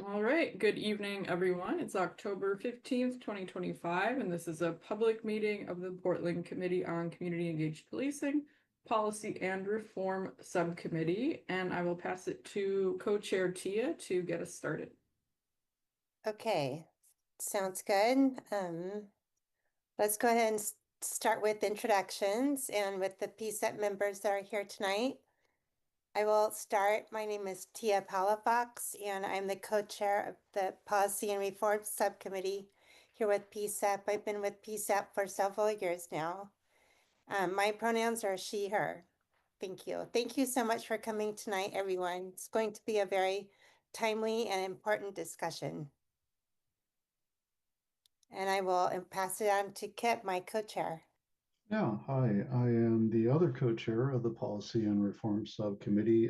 All right, good evening, everyone. It's October 15th, 2025, and this is a public meeting of the Portland Committee on Community Engaged Policing, Policy and Reform Subcommittee, and I will pass it to Co-Chair Tia to get us started. Okay, sounds good. Let's go ahead and start with introductions and with the PCEP members that are here tonight. I will start. My name is Tia Palafox, and I'm the co-chair of the Policy and Reform Subcommittee here with PCEP. I've been with PCEP for several years now. My pronouns are she, her. Thank you. Thank you so much for coming tonight, everyone. It's going to be a very timely and important discussion. And I will pass it on to Kip, my co-chair. Yeah, hi. I am the other co-chair of the Policy and Reform Subcommittee.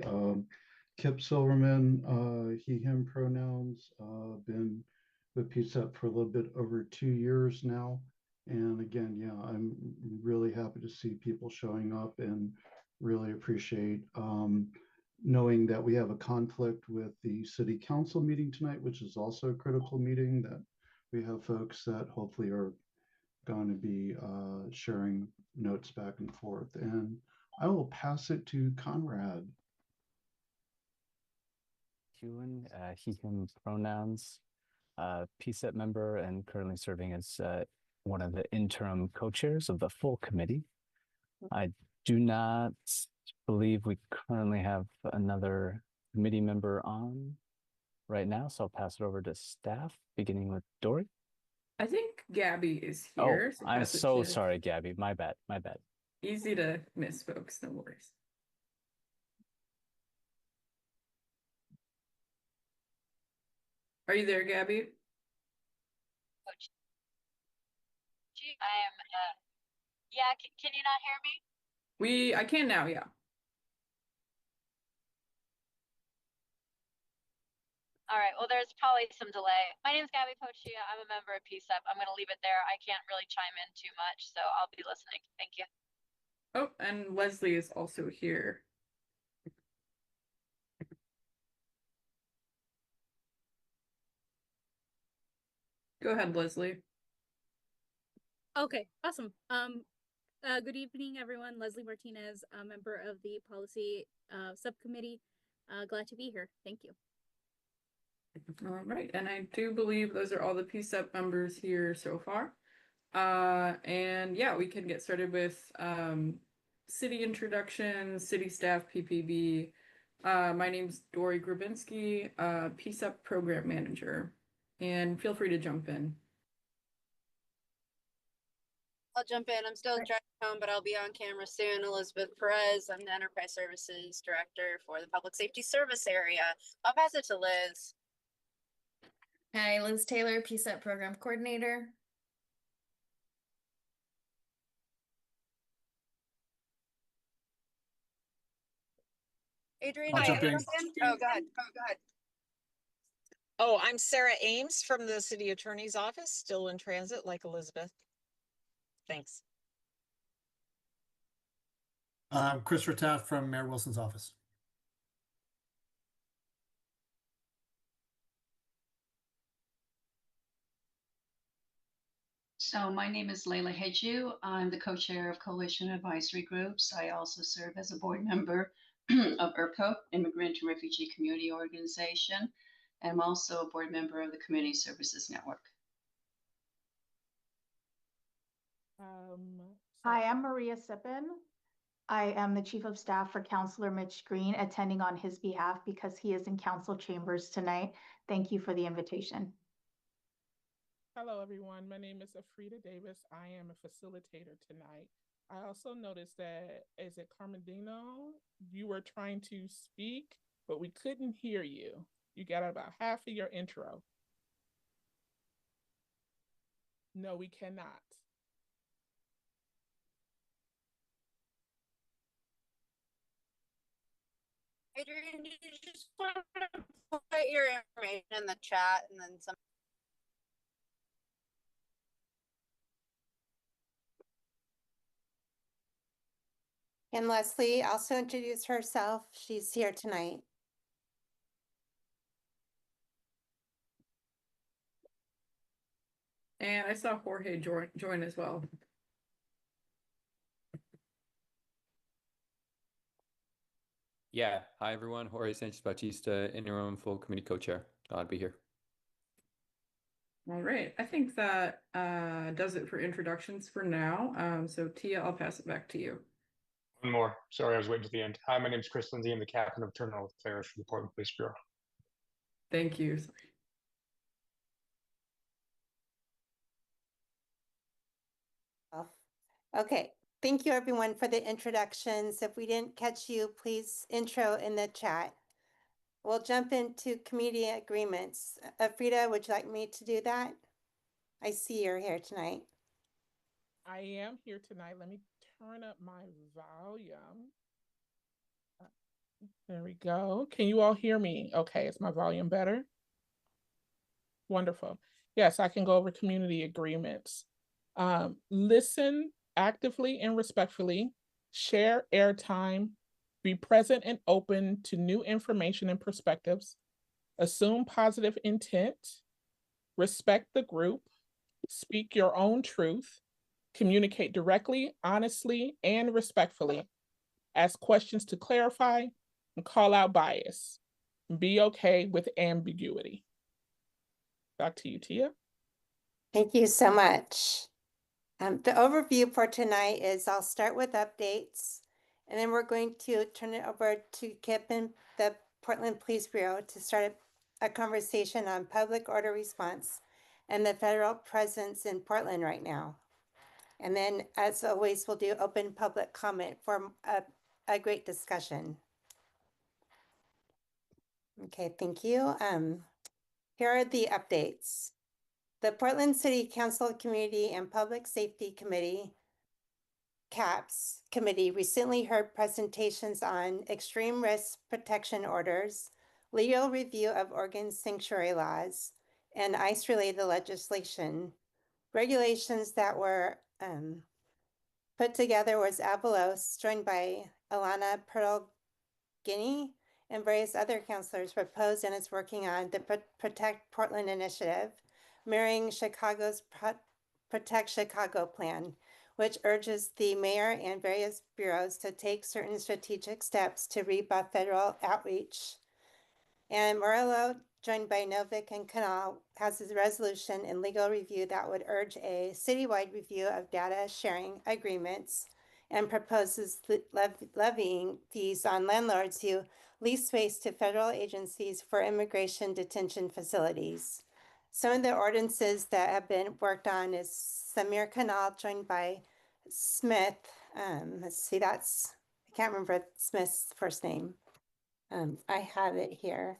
Kip Silverman, he, him pronouns, been with PCEP for a little bit over 2 years now. And again, yeah, I'm really happy to see people showing up and really appreciate knowing that we have a conflict with the city council meeting tonight, which is also a critical meeting that we have folks that hopefully are going to be sharing notes back and forth. And I will pass it to Conrad. Hewin, he, him pronouns, PCEP member and currently serving as one of the interim co-chairs of the full committee. I do not believe we currently have another committee member on right now, so I'll pass it over to staff, beginning with Dory. I think Gabby is Oh, here, so I'm pass it so to sorry, Gabby. My bad. My bad. easy to miss, folks. No worries. Are you there, Gabby? Coach. I am, yeah, can you not hear me? I can now, yeah. All right, well, there's probably some delay. My name is Gabby Pochia. I'm a member of PCEP. I'm going to leave it there. I can't really chime in too much, so I'll be listening. Thank you. Oh, and Leslie is also here. Go ahead, Leslie. Okay, awesome. Good evening, everyone. Leslie Martinez, a member of the Policy Subcommittee. Glad to be here. Thank you. All right, and I do believe those are all the PCEP members here so far. And yeah, we can get started with city introductions, city staff, PPB. My name's Dory Grabinski, PCEP program manager, and feel free to jump in. I'll jump in. I'm still driving home, but I'll be on camera soon. Elizabeth Perez. I'm the Enterprise Services Director for the Public Safety Service Area. I'll pass it to Liz. Hi, Liz Taylor, PCEP Program Coordinator. Adrian, I'll do you jump in. jump in? Oh, go ahead. Oh, go ahead. Oh, I'm Sarah Ames from the City Attorney's Office, still in transit like Elizabeth. Thanks. Christopher Taft from Mayor Wilson's office. So my name is Leila Hedju. I'm the co-chair of Coalition Advisory Groups. I also serve as a board member of IRCO, Immigrant and Refugee Community Organization. I'm also a board member of the Community Services Network. Hi, I'm Maria Sippen. I am the Chief of Staff for Councilor Mitch Green, attending on his behalf because he is in council chambers tonight. Thank you for the invitation. Hello, everyone. My name is Afrida Davis. I am a facilitator tonight. I also noticed that, is it Carmendino? You were trying to speak, but we couldn't hear you. You got about half of your intro. No, we cannot. Adrian, you just want to put your information in the chat and then some. And Leslie also introduce herself. She's here tonight. And I saw Jorge join as well. Yeah, hi everyone. Jorge Sanchez Bautista, interim full committee co-chair. Glad to be here. All right, I think that does it for introductions for now. So Tia, I'll pass it back to you. One more. Sorry, I was waiting to the end. Hi, my name is Chris Lindsay. I'm the captain of Terminal Affairs for the Portland Police Bureau. Thank you. Okay, thank you everyone for the introductions. If we didn't catch you, please intro in the chat. We'll jump into community agreements. Frida, would you like me to do that? I see you're here tonight. I am here tonight. Let me turn up my volume. There we go. Can you all hear me? Okay, is my volume better? Wonderful. Yes, I can go over community agreements. Listen actively and respectfully, share airtime, be present and open to new information and perspectives, assume positive intent, respect the group, speak your own truth, communicate directly, honestly, and respectfully, ask questions to clarify, and call out bias. Be okay with ambiguity. Back to you, Tia. Thank you so much. The overview for tonight is I'll start with updates, and then we're going to turn it over to Kip and the Portland Police Bureau to start a conversation on public order response and the federal presence in Portland right now. And then, as always, we'll do open public comment for a great discussion. Okay, thank you. Here are the updates. The Portland City Council Community and Public Safety Committee, CAPS Committee, recently heard presentations on extreme risk protection orders, legal review of organ sanctuary laws, and ICE-related legislation. Regulations that were put together was Avalos, joined by Alana Pearl-Guinea and various other counselors, proposed and is working on the Protect Portland initiative, mirroring Chicago's Protect Chicago plan, which urges the mayor and various bureaus to take certain strategic steps to rebuff federal outreach. And Morello, joined by Novick and Canal, has a resolution and legal review that would urge a citywide review of data sharing agreements and proposes levying fees on landlords who lease space to federal agencies for immigration detention facilities. Some of the ordinances that have been worked on is Samir Canal, joined by Smith. Let's see, I can't remember Smith's first name. I have it here.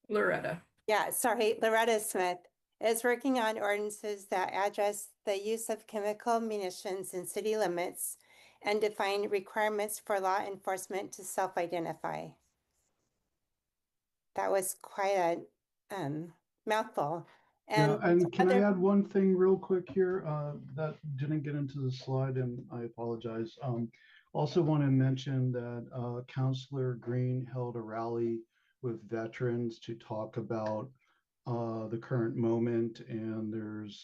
Loretta. Yeah, sorry, Loretta Smith is working on ordinances that address the use of chemical munitions in city limits and define requirements for law enforcement to self-identify. That was quite a mouthful. And can I add one thing real quick here that didn't get into the slide, and I apologize. Also want to mention that Councilor Green held a rally with veterans to talk about the current moment, and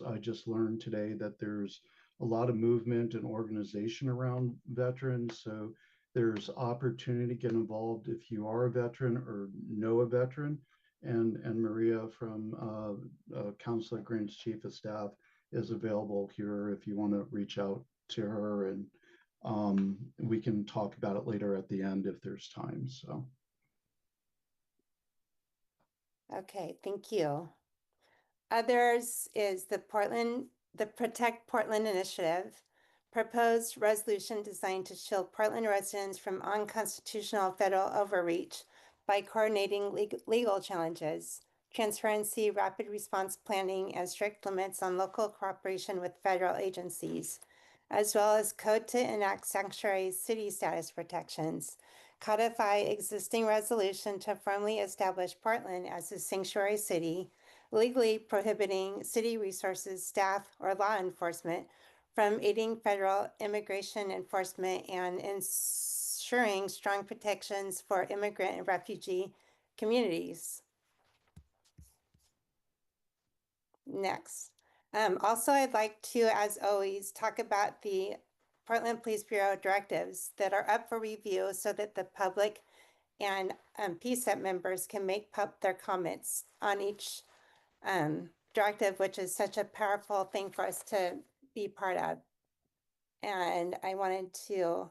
I just learned today that there's a lot of movement and organization around veterans, so there's opportunity to get involved if you are a veteran or know a veteran. And Maria from Councilor Green's Chief of Staff is available here if you want to reach out to her, and we can talk about it later at the end if there's time. So. Okay, thank you. Others is the Protect Portland initiative, proposed resolution designed to shield Portland residents from unconstitutional federal overreach by coordinating legal challenges, transparency, rapid response planning, and strict limits on local cooperation with federal agencies, as well as code to enact sanctuary city status protections, codify existing resolution to firmly establish Portland as a sanctuary city, legally prohibiting city resources, staff, or law enforcement from aiding federal immigration enforcement and ensuring strong protections for immigrant and refugee communities. Next, Also, I'd like to, as always, talk about the Portland Police Bureau directives that are up for review so that the public and PCEP members can make their comments on each directive, which is such a powerful thing for us to be part of. And I wanted to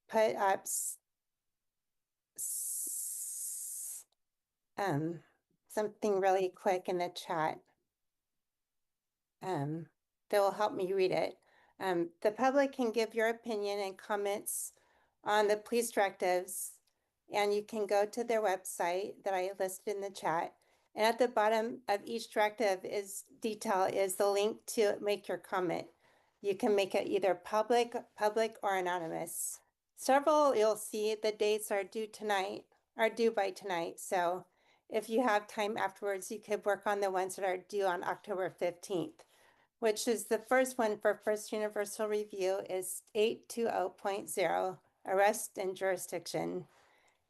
put up something really quick in the chat that will help me read it. The public can give your opinion and comments on the police directives, and you can go to their website that I listed in the chat. And at the bottom of each directive is the link to make your comment. You can make it either public, or anonymous. Several you'll see the dates are due by tonight. So if you have time afterwards, you could work on the ones that are due on October 15th. Which is the first one for first universal review is 820.0, arrest and jurisdiction.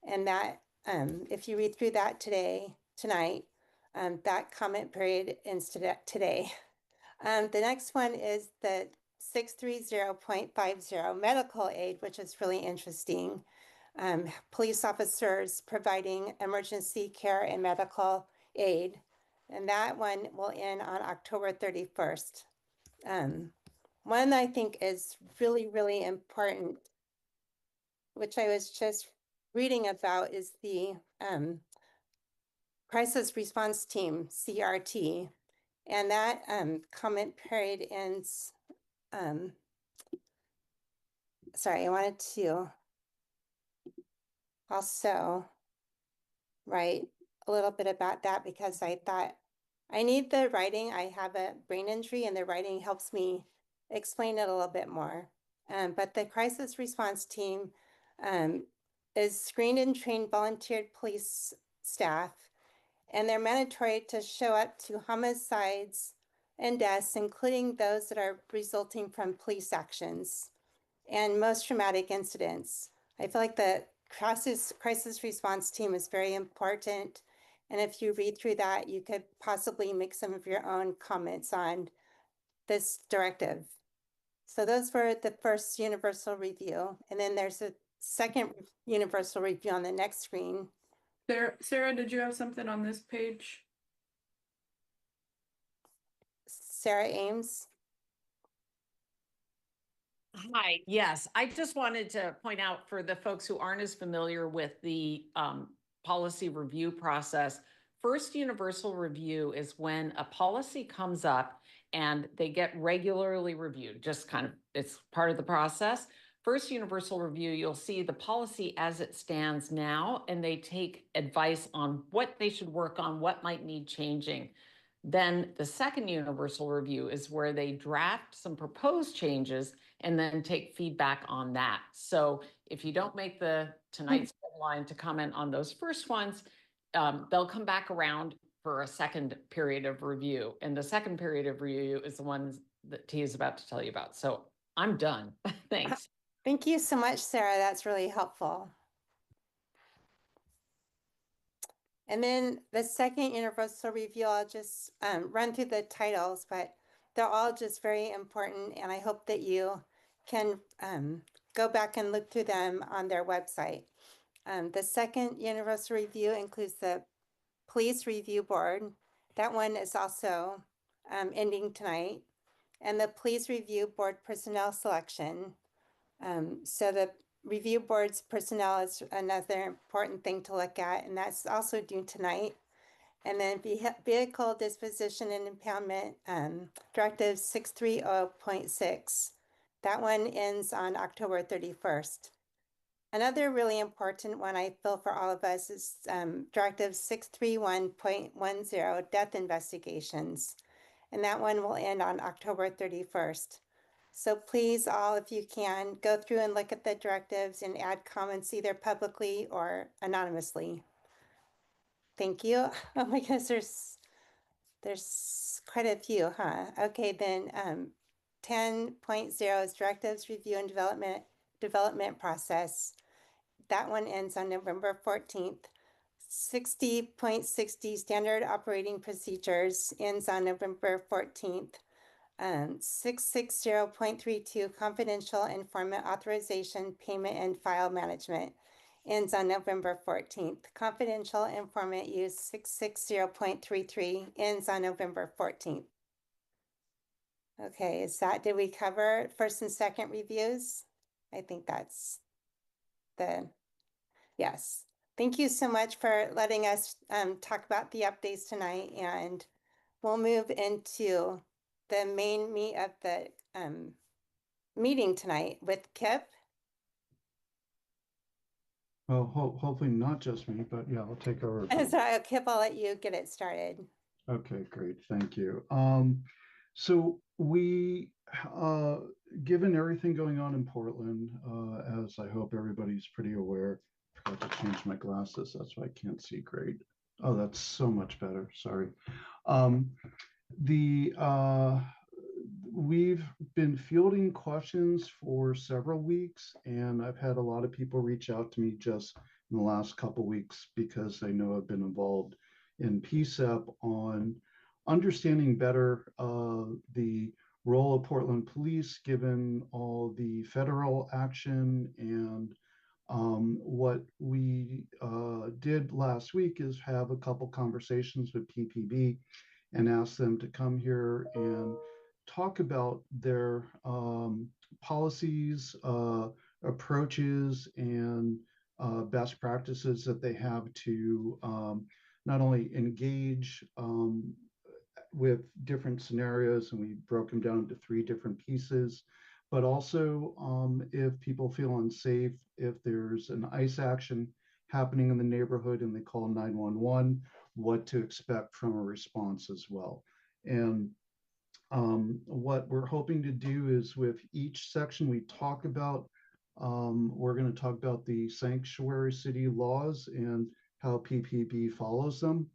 And that, if you read through that tonight, that comment period ends today. The next one is the 630.50, medical aid, which is really interesting. Police officers providing emergency care and medical aid. And that one will end on October 31st. One I think is really, really important, which I was just reading about, is the Crisis Response Team, CRT. And that comment period ends, sorry, I wanted to also write a little bit about that because I thought I need the writing. I have a brain injury and the writing helps me explain it a little bit more. But the crisis response team is screened and trained volunteered police staff, and they're mandatory to show up to homicides and deaths, including those that are resulting from police actions and most traumatic incidents. I feel like the crisis response team is very important. And if you read through that, you could possibly make some of your own comments on this directive. So those were the first universal review. And then there's a second universal review on the next screen. Sarah, did you have something on this page? Sarah Ames. Hi, yes, I just wanted to point out for the folks who aren't as familiar with the policy review process, first universal review is when a policy comes up and they get regularly reviewed, just kind of, it's part of the process. First universal review, you'll see the policy as it stands now, and they take advice on what they should work on, what might need changing. Then the second universal review is where they draft some proposed changes and then take feedback on that. So if you don't make tonight's deadline to comment on those first ones, they'll come back around for a second period of review. And the second period of review is the ones that T is about to tell you about. So I'm done. Thanks. Thank you so much, Sarah. That's really helpful. And then the second universal review, I'll just run through the titles, but they're all just very important. And I hope that you can go back and look through them on their website. The second universal review includes the Police Review Board. That one is also ending tonight. And the Police Review Board personnel selection. So the review board's personnel is another important thing to look at, and that's also due tonight. And then vehicle disposition and impoundment, Directive 630.6. That one ends on October 31st. Another really important one I feel for all of us is Directive 631.10, death investigations. And that one will end on October 31st. So please all, if you can, go through and look at the directives and add comments either publicly or anonymously. Thank you. Oh my goodness, there's quite a few, huh? Okay, then 10.0 is directives review and development process. That one ends on November 14th. 60.60 standard operating procedures ends on November 14th. 660.32 confidential informant authorization, payment, and file management ends on November 14th. Confidential informant use 660.33 ends on November 14th. Okay, did we cover first and second reviews? I think that's yes. Thank you so much for letting us talk about the updates tonight, and we'll move into the main meat of the meeting tonight with Kip. Well, hopefully not just me, but yeah, I'll take over. So Kip, I'll let you get it started. Okay, great. Thank you. So we, given everything going on in Portland, as I hope everybody's pretty aware, I forgot to change my glasses. That's why I can't see great. Oh, that's so much better. Sorry. We've been fielding questions for several weeks, and I've had a lot of people reach out to me just in the last couple weeks because they know I've been involved in PCCEP on understanding better the role of Portland Police given all the federal action. And what we did last week is have a couple conversations with PPB and ask them to come here and talk about their policies, approaches, and best practices that they have to not only engage with different scenarios, and we broke them down into 3 different pieces, but also if people feel unsafe, if there's an ICE action happening in the neighborhood and they call 911, what to expect from a response as well. And what we're hoping to do is with each section we talk about, we're going to talk about the sanctuary city laws and how PPB follows them.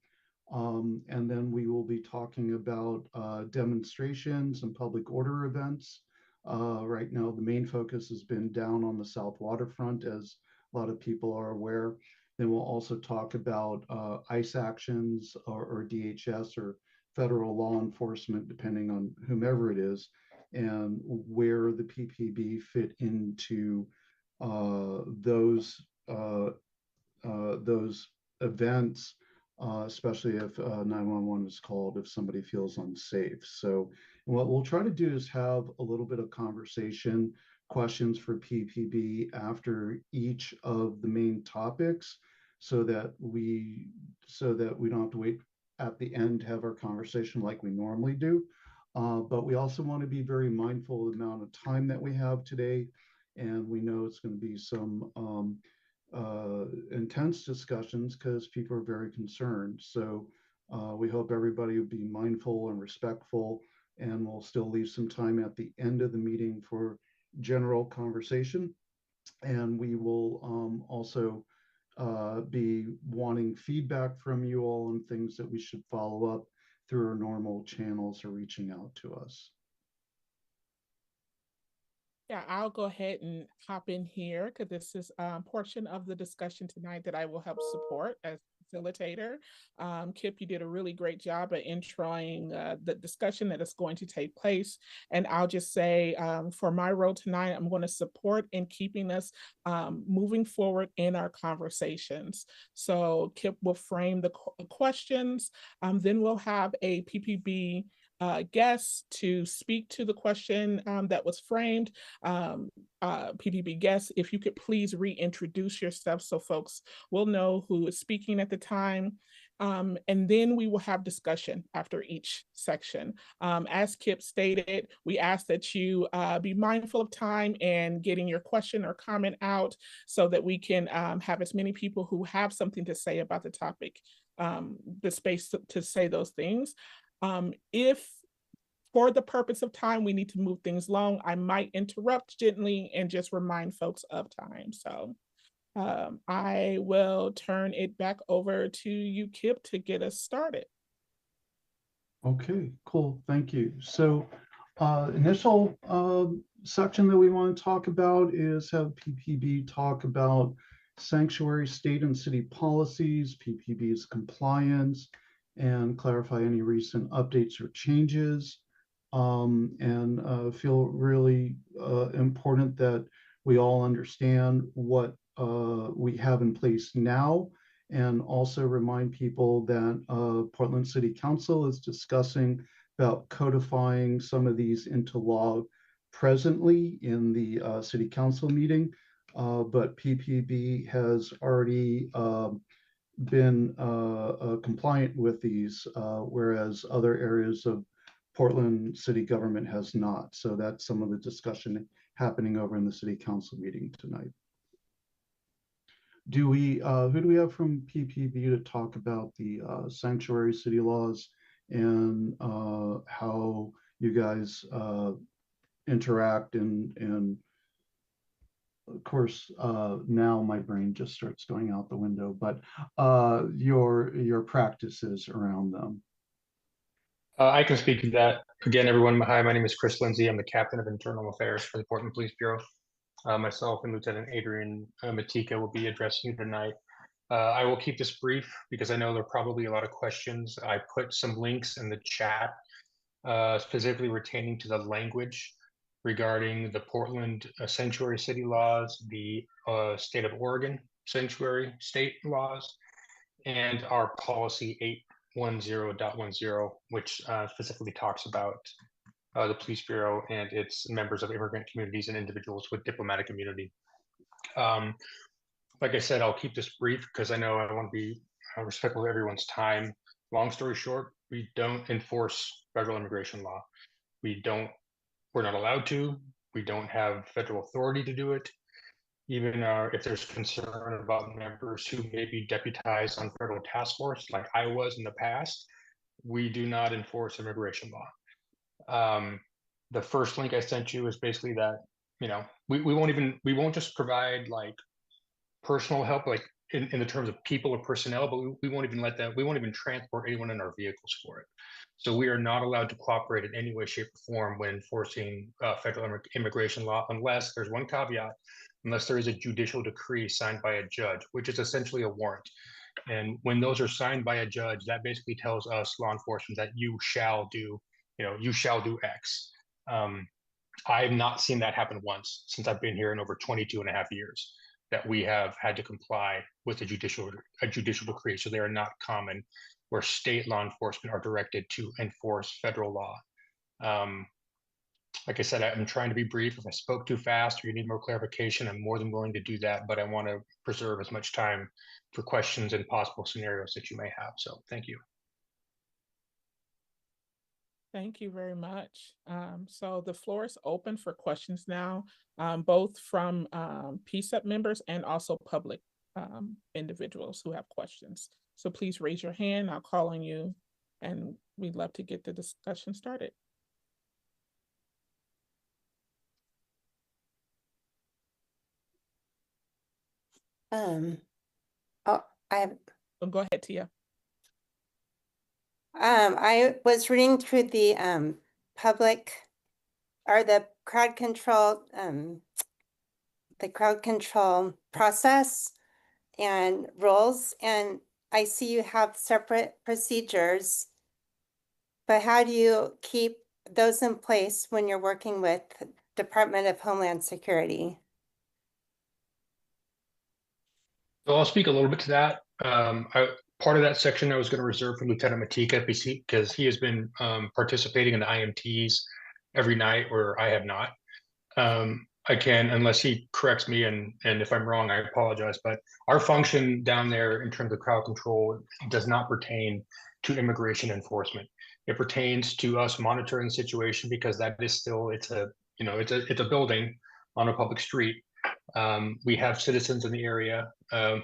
And then we will be talking about demonstrations and public order events. Right now, the main focus has been down on the South Waterfront, as a lot of people are aware. Then we'll also talk about ICE actions or DHS or federal law enforcement, depending on whomever it is, and where the PPB fit into those events, especially if 911 is called, if somebody feels unsafe. So what we'll try to do is have a little bit of conversation, questions for PPB after each of the main topics, so that we don't have to wait at the end to have our conversation like we normally do. But we also want to be very mindful of the amount of time that we have today. And we know it's going to be some intense discussions because people are very concerned. So we hope everybody will be mindful and respectful, and we'll still leave some time at the end of the meeting for general conversation. And we will also be wanting feedback from you all on things that we should follow up through our normal channels or reaching out to us. Yeah, I'll go ahead and hop in here because this is a portion of the discussion tonight that I will help support as facilitator. Kip, you did a really great job at introing the discussion that is going to take place. And I'll just say for my role tonight, I'm going to support in keeping us moving forward in our conversations. So Kip will frame the questions. Then we'll have a PPB guests to speak to the question that was framed. PPB guests, if you could please reintroduce yourself so folks will know who is speaking at the time. And then we will have discussion after each section. As Kip stated, we ask that you be mindful of time and getting your question or comment out so that we can have as many people who have something to say about the topic, the space to say those things. If for the purpose of time, we need to move things along, I might interrupt gently and just remind folks of time. So I will turn it back over to you, Kip, to get us started. Okay, cool. Thank you. So initial section that we want to talk about is have PPB talk about sanctuary state and city policies, PPB's compliance, and clarify any recent updates or changes. And feel really important that we all understand what we have in place now, and also remind people that Portland City Council is discussing about codifying some of these into law presently in the City Council meeting. But PPB has already been compliant with these, whereas other areas of Portland city government has not. So that's some of the discussion happening over in the City Council meeting tonight. Do we, who do we have from PPB to talk about the sanctuary city laws and how you guys interact and of course, now my brain just starts going out the window, but your practices around them? I can speak to that. Again, everyone, hi, my name is Chris Lindsay. I'm the Captain of Internal Affairs for the Portland Police Bureau. Myself and Lieutenant Adrian Matika will be addressing you tonight. I will keep this brief because I know there are probably a lot of questions. I put some links in the chat, specifically pertaining to the language regarding the Portland sanctuary city laws, the state of Oregon sanctuary state laws, and our policy 810.10, which specifically talks about the police bureau and its members of immigrant communities and individuals with diplomatic immunity. Like I said, I'll keep this brief because I know I want to be respectful of everyone's time. Long story short, we don't enforce federal immigration law. We're not allowed to. We don't have federal authority to do it. Even if there's concern about members who may be deputized on federal task force, like I was in the past, we do not enforce immigration law. The first link I sent you is basically that, you know, we won't just provide like personal help, like in the terms of people or personnel, but we won't even transport anyone in our vehicles for it. So we are not allowed to cooperate in any way, shape, or form when enforcing federal immigration law, unless there's one caveat, unless there is a judicial decree signed by a judge, which is essentially a warrant. And when those are signed by a judge, that basically tells us law enforcement that you shall do X. I have not seen that happen once since I've been here in over 22 and a half years, that we have had to comply with a judicial decree. So they are not common, where state law enforcement are directed to enforce federal law. Like I said, I'm trying to be brief. If I spoke too fast or you need more clarification, I'm more than willing to do that, but I want to preserve as much time for questions and possible scenarios that you may have. So thank you. Thank you very much. So the floor is open for questions now, both from PCCEP members and also public individuals who have questions. So please raise your hand. I'll call on you, and we'd love to get the discussion started. Go ahead, Tia. I was reading through the public or the crowd control process and rules, and I see you have separate procedures, but how do you keep those in place when you're working with Department of Homeland Security? So I'll speak a little bit to that. Part of that section I was going to reserve for Lieutenant Matika because he has been participating in the IMTs every night, where I have not. I can, unless he corrects me, and if I'm wrong, I apologize, but our function down there in terms of crowd control does not pertain to immigration enforcement. It pertains to us monitoring the situation, because that is still, it's a building on a public street. We have citizens in the area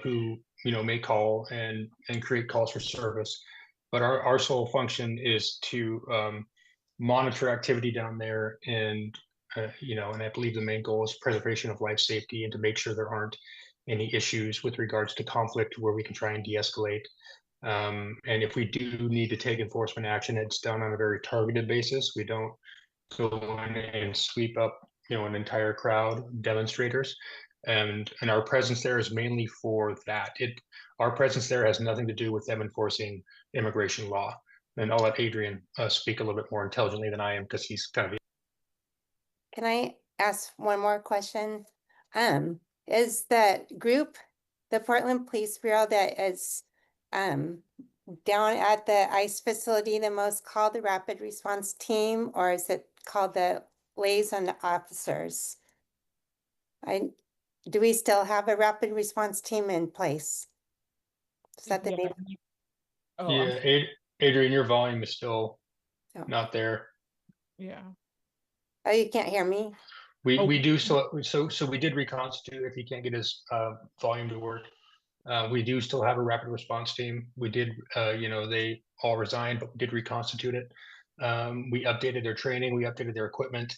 who may call and create calls for service, but our sole function is to monitor activity down there, and and I believe the main goal is preservation of life safety, and to make sure there aren't any issues with regards to conflict where we can try and de-escalate. And if we do need to take enforcement action, it's done on a very targeted basis. We don't go in and sweep up an entire crowd of demonstrators. and our presence there is mainly for that. Our presence there has nothing to do with them enforcing immigration law. And I'll let Adrian speak a little bit more intelligently than I am, because he's kind of. Can I ask one more question? Is the group, the Portland Police Bureau that is down at the ICE facility, the most called the Rapid Response Team, or is it called the Liaison Officers? Do we still have a Rapid Response Team in place? Is that the Yeah. name? Oh, Yeah, Adrian, your volume is still Oh. not there. yeah. Oh, you can't hear me? We do still, so we did reconstitute if he can't get his volume to work. We do still have a rapid response team. We did, they all resigned, but we did reconstitute it. We updated their training, we updated their equipment.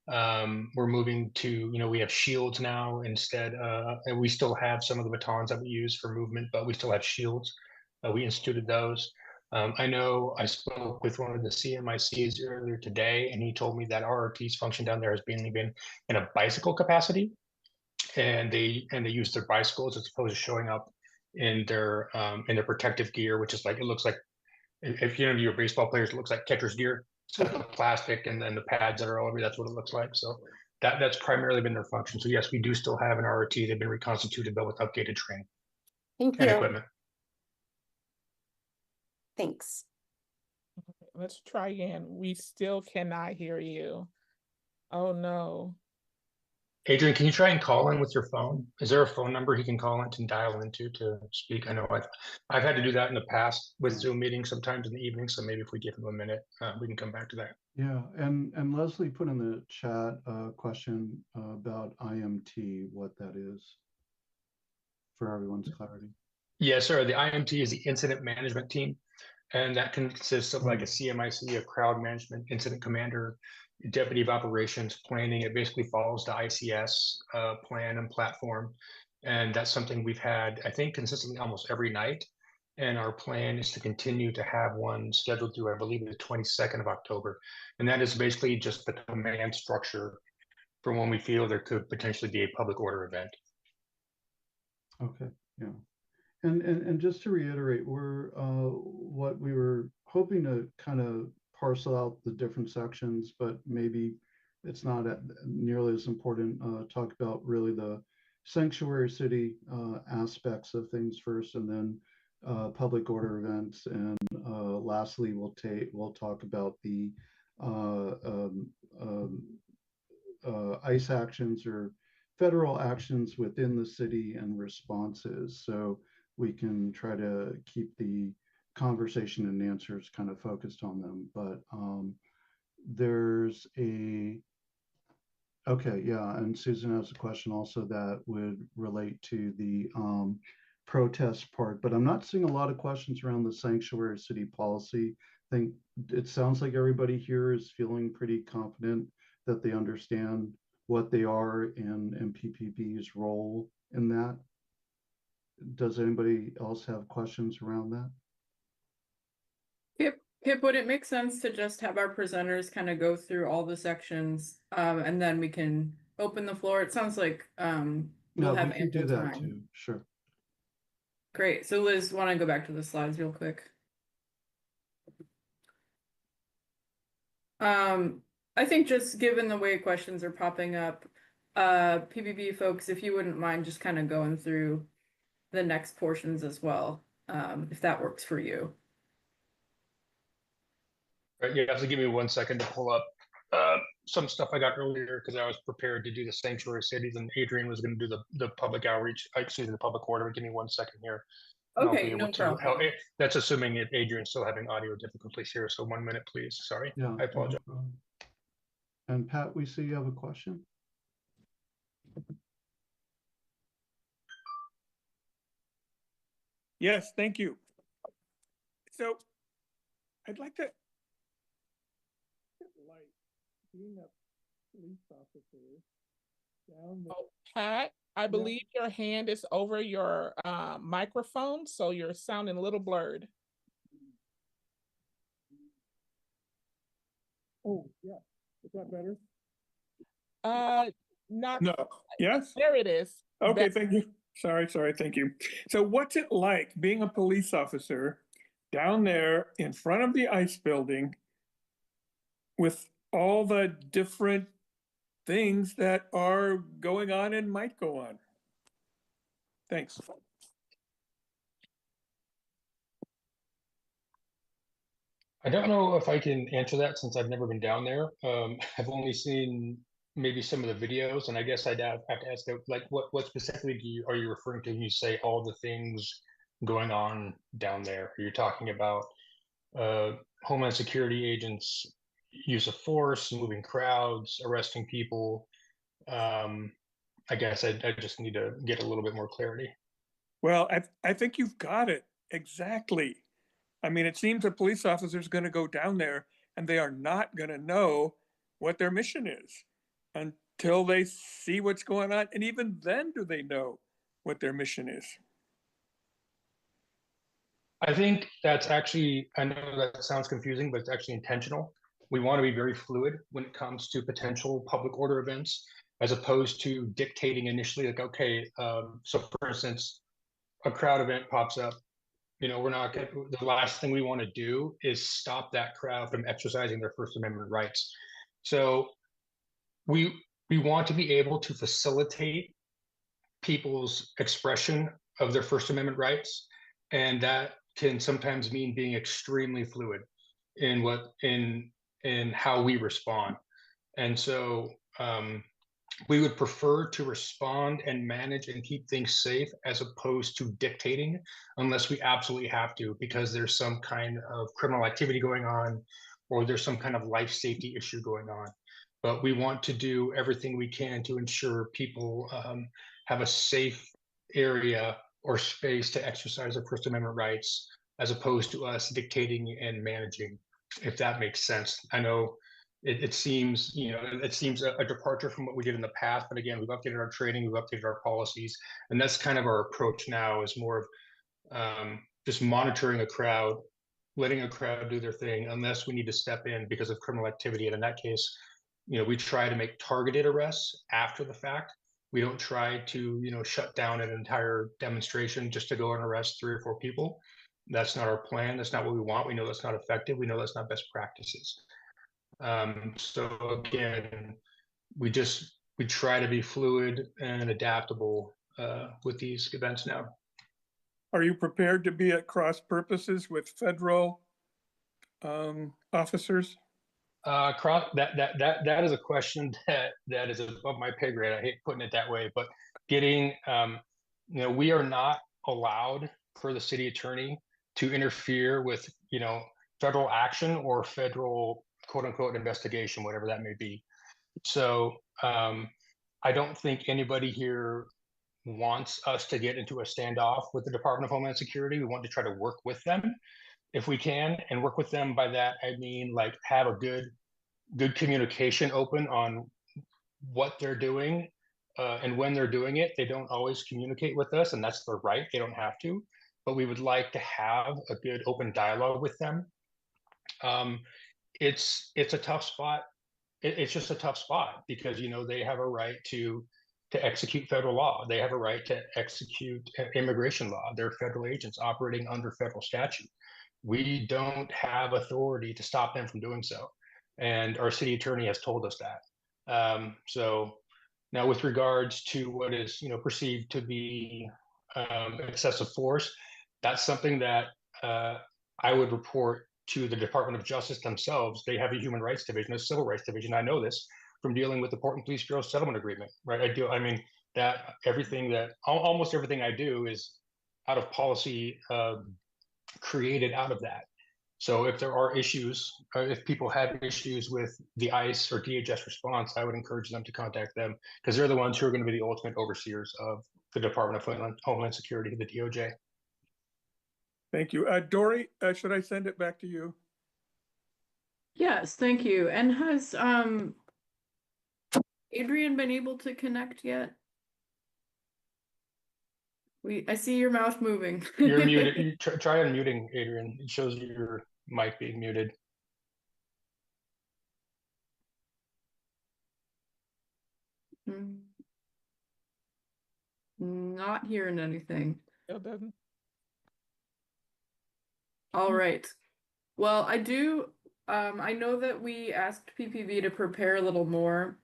We're moving to, we have shields now instead, and we still have some of the batons that we use for movement, but we still have shields. We instituted those. I know I spoke with one of the CMICs earlier today, and he told me that RRT's function down there has mainly been in a bicycle capacity, and they use their bicycles as opposed to showing up in their protective gear, which is like, it looks like, if you know your baseball players, it looks like catcher's gear. It's got the plastic and then the pads that are all over. That's what it looks like. So that's primarily been their function. So yes, we do still have an RRT. They've been reconstituted, but with updated training Thank and you. equipment. Thanks. Let's try again. We still cannot hear you. Oh no. Adrian, can you try and call in with your phone? Is there a phone number he can call in to dial into to speak? I know I've had to do that in the past with Zoom meetings sometimes in the evening. So maybe if we give him a minute, we can come back to that. Yeah, and Leslie put in the chat a question about IMT, what that is, for everyone's clarity. Yes, sir. The IMT is the Incident Management Team, and that consists of like a CMIC, a Crowd Management Incident Commander, Deputy of Operations Planning. It basically follows the ICS plan and platform, and that's something we've had, I think, consistently almost every night. And our plan is to continue to have one scheduled through, I believe, the 22nd of October. And that is basically just the command structure for when we feel there could potentially be a public order event. Okay, yeah. And just to reiterate, we're what we were hoping to kind of parcel out the different sections, but maybe it's not nearly as important. Talk about really the sanctuary city aspects of things first, and then public order events, and lastly we'll talk about the ICE actions or federal actions within the city and responses. So we can try to keep the conversation and answers kind of focused on them. But there's okay, yeah, and Susan has a question also that would relate to the protest part, but I'm not seeing a lot of questions around the sanctuary city policy. I think it sounds like everybody here is feeling pretty confident that they understand what they are and PPP's role in that. Does anybody else have questions around that? Pip, would it make sense to just have our presenters kind of go through all the sections, and then we can open the floor? It sounds like we'll have we can ample do that time. too. Sure. Great. So Liz, want to go back to the slides real quick? I think just given the way questions are popping up, PPP folks, if you wouldn't mind just kind of going through the next portions as well, if that works for you. Right, you have to give me 1 second to pull up some stuff I got earlier, because I was prepared to do the sanctuary cities, and Adrian was going to do the public outreach, excuse me, the public order. Give me 1 second here. Okay, no problem. That's assuming that Adrian's still having audio difficulties here. So 1 minute, please. Sorry. Yeah, I apologize. no problem. And Pat, we see you have a question. Yes, thank you. So I'd like to being a police officer down there. Oh, Pat, I believe your hand is over your microphone, so you're sounding a little blurred. Oh, yeah. Is that better? not. No. Yes? There it is. Okay, thank you. Sorry, thank you. So what's it like being a police officer down there in front of the ICE building with all the different things that are going on and might go on? Thanks. I don't know if I can answer that since I've never been down there. I've only seen maybe some of the videos, and I guess I'd have to ask, like, what specifically are you referring to when you say all the things going on down there? Are you talking about Homeland Security agents' use of force, moving crowds, arresting people? I guess I just need to get a little bit more clarity. Well, I think you've got it exactly. I mean, it seems a police officer is going to go down there and they are not going to know what their mission is until they see what's going on. And even then, do they know what their mission is? I think that's actually, I know that sounds confusing, but it's actually intentional. We want to be very fluid when it comes to potential public order events, as opposed to dictating initially, like, okay, so for instance, a crowd event pops up. You know, we're not going to, the last thing we want to do is stop that crowd from exercising their First Amendment rights. So we want to be able to facilitate people's expression of their First Amendment rights. And that can sometimes mean being extremely fluid in how we respond. And so we would prefer to respond and manage and keep things safe as opposed to dictating, unless we absolutely have to, because there's some kind of criminal activity going on or there's some kind of life safety issue going on. But we want to do everything we can to ensure people have a safe area or space to exercise their First Amendment rights, as opposed to us dictating and managing, if that makes sense. I know it seems, you know, it seems a departure from what we did in the past, but again, we've updated our training, we've updated our policies, and that's kind of our approach now, is more of just monitoring a crowd, letting a crowd do their thing, unless we need to step in because of criminal activity. And in that case, you know, we try to make targeted arrests after the fact. We don't try to, you know, shut down an entire demonstration just to go and arrest 3 or 4 people. That's not our plan. That's not what we want. We know that's not effective. We know that's not best practices. So again, we try to be fluid and adaptable with these events now. Are you prepared to be at cross purposes with federal officers? That is a question that is above my pay grade. I hate putting it that way, but getting, you know, we are not allowed for the city attorney to interfere with, you know, federal action or federal quote unquote investigation, whatever that may be. So I don't think anybody here wants us to get into a standoff with the Department of Homeland Security. We want to try to work with them if we can, and work with them by that I mean, like, have a good communication open on what they're doing and when they're doing it. They don't always communicate with us, and that's their right. They don't have to, but we would like to have a good open dialogue with them. It's a tough spot. It's just a tough spot because, you know, they have a right to execute federal law. They have a right to execute immigration law. They're federal agents operating under federal statute. We don't have authority to stop them from doing so. And our city attorney has told us that. So now with regards to what is, you know, perceived to be excessive force, that's something that I would report to the Department of Justice themselves. They have a human rights division, a civil rights division. I know this from dealing with the Portland Police Bureau settlement agreement, right? I mean, that almost everything I do is out of policy created out of that. So if there are issues, if people have issues with the ICE or DHS response, I would encourage them to contact them, because they're the ones who are going to be the ultimate overseers of the Department of Homeland Security, the DOJ. Thank you. Dory, should I send it back to you? Yes, thank you. And has Adrian been able to connect yet? I see your mouth moving. You're muted. You try unmuting, Adrian. It shows your mic being muted. Not hearing anything. Still doesn't. All right. Well, I know that we asked PPV to prepare a little more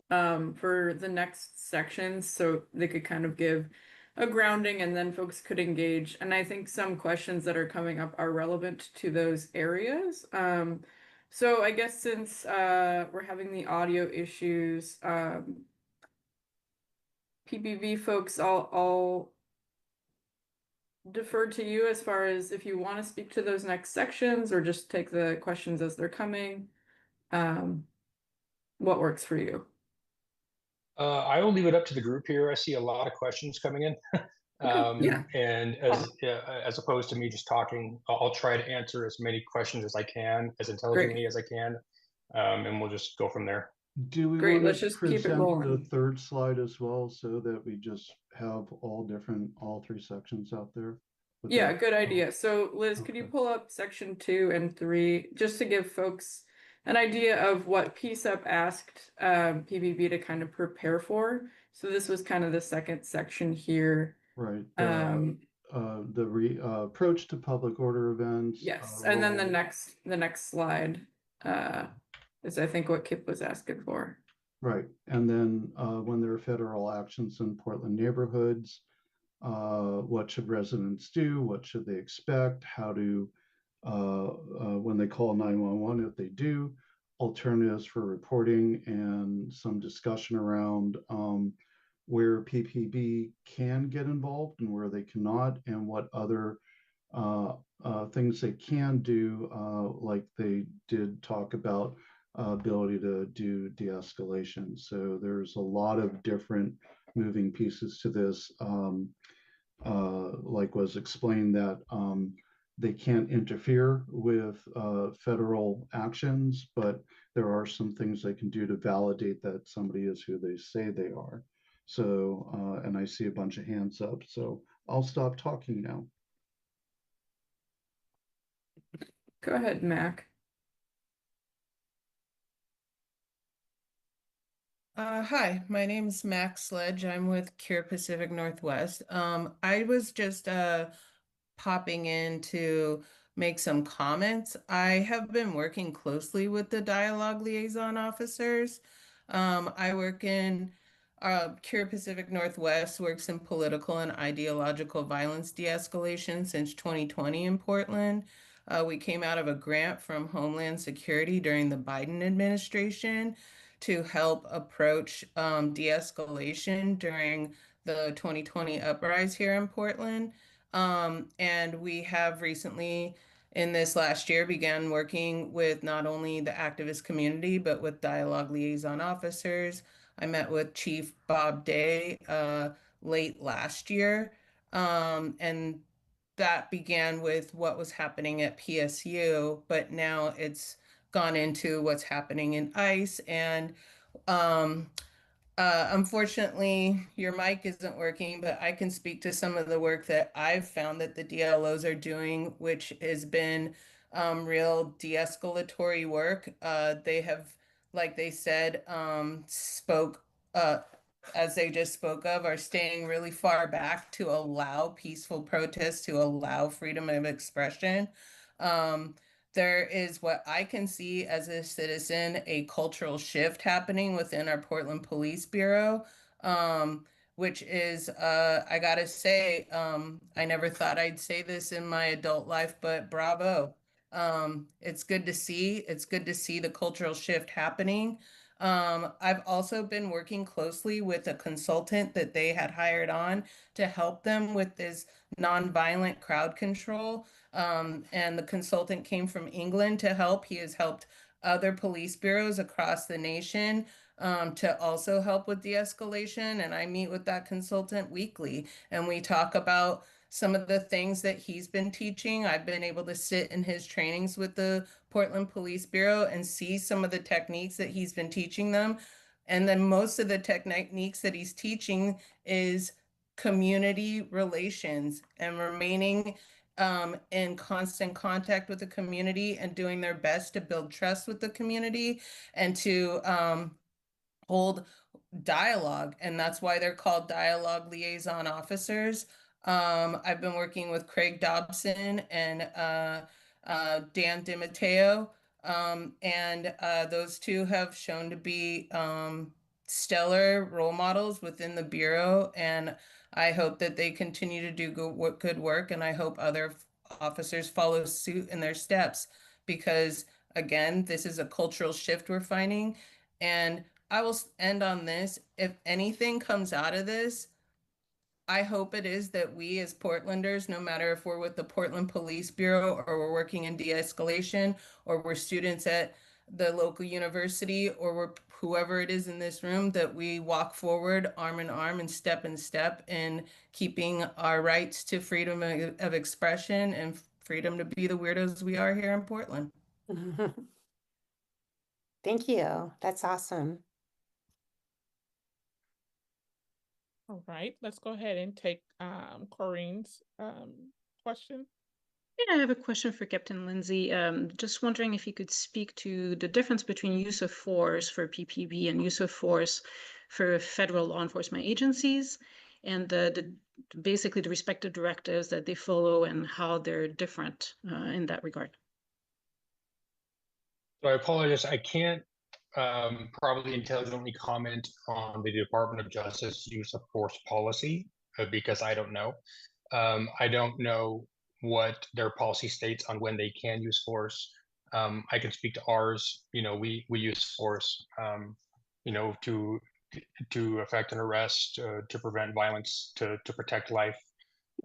for the next sections so they could kind of give a grounding and then folks could engage. And I think some questions that are coming up are relevant to those areas. So I guess since we're having the audio issues, PPV folks, I'll defer to you as far as if you want to speak to those next sections or just take the questions as they're coming. What works for you? I will leave it up to the group here. I see a lot of questions coming in. Yeah. And as opposed to me just talking, I'll try to answer as many questions as I can, as intelligently as I can, and we'll just go from there. Do we Great, want let's to just keep it present the rolling. third slide as well so that we just have all three sections out there? Would Yeah, that- good idea. So Liz, could you pull up section 2 and 3 just to give folks an idea of what PCCEP asked PPV to kind of prepare for? So this was kind of the second section here. Right. The approach to public order events. Yes, and then the role- next slide is I think what Kip was asking for. Right. And then when there are federal actions in Portland neighborhoods, what should residents do? What should they expect? How to, when they call 911, if they do, alternatives for reporting, and some discussion around where PPB can get involved and where they cannot, and what other things they can do, like they did talk about ability to do de-escalation. So there's a lot of different moving pieces to this. Like was explained that they can't interfere with federal actions, but there are some things they can do to validate that somebody is who they say they are. So, and I see a bunch of hands up, so I'll stop talking now. Go ahead, Mac. Hi, my name is Max Sledge. I'm with Cure Pacific Northwest. I was just popping in to make some comments. I have been working closely with the dialogue liaison officers. I work in Cure Pacific Northwest, works in political and ideological violence de-escalation since 2020 in Portland. We came out of a grant from Homeland Security during the Biden administration to help approach de-escalation during the 2020 uprise here in Portland. And we have recently, in this last year, began working with not only the activist community, but with dialogue liaison officers. I met with Chief Bob Day late last year, and that began with what was happening at PSU, but now it's gone into what's happening in ICE. And unfortunately, your mic isn't working, but I can speak to some of the work that I've found that the DLOs are doing, which has been real de-escalatory work. They have, like they said, as they just spoke of, are staying really far back to allow peaceful protests, to allow freedom of expression. There is what I can see as a citizen, a cultural shift happening within our Portland Police Bureau, which is, I gotta say, I never thought I'd say this in my adult life, but bravo. It's good to see. It's good to see the cultural shift happening. I've also been working closely with a consultant that they had hired on to help them with this nonviolent crowd control. And the consultant came from England to help. He has helped other police bureaus across the nation to also help with de-escalation. And I meet with that consultant weekly, and we talk about some of the things that he's been teaching. I've been able to sit in his trainings with the Portland Police Bureau and see some of the techniques that he's been teaching them. And then most of the techniques that he's teaching is community relations and remaining in constant contact with the community and doing their best to build trust with the community and to hold dialogue, and that's why they're called dialogue liaison officers. I've been working with Craig Dobson and Dan DiMatteo, and those two have shown to be stellar role models within the Bureau, and I hope that they continue to do good work, and I hope other officers follow suit in their steps, because again, this is a cultural shift we're finding. And I will end on this. If anything comes out of this, I hope it is that we as Portlanders, no matter if we're with the Portland Police Bureau or we're working in de-escalation or we're students at the local university or we're whoever it is in this room, that we walk forward arm in arm and step in keeping our rights to freedom of expression and freedom to be the weirdos we are here in Portland. Thank you. That's awesome. All right, let's go ahead and take Corinne's question. Yeah, I have a question for Captain Lindsay. Just wondering if you could speak to the difference between use of force for PPB and use of force for federal law enforcement agencies, and basically the respective directives that they follow and how they're different in that regard. So I apologize. I can't probably intelligently comment on the Department of Justice use of force policy because I don't know. I don't know what their policy states on when they can use force. I can speak to ours. You know, we use force, you know, to effect an arrest, to prevent violence, to protect life.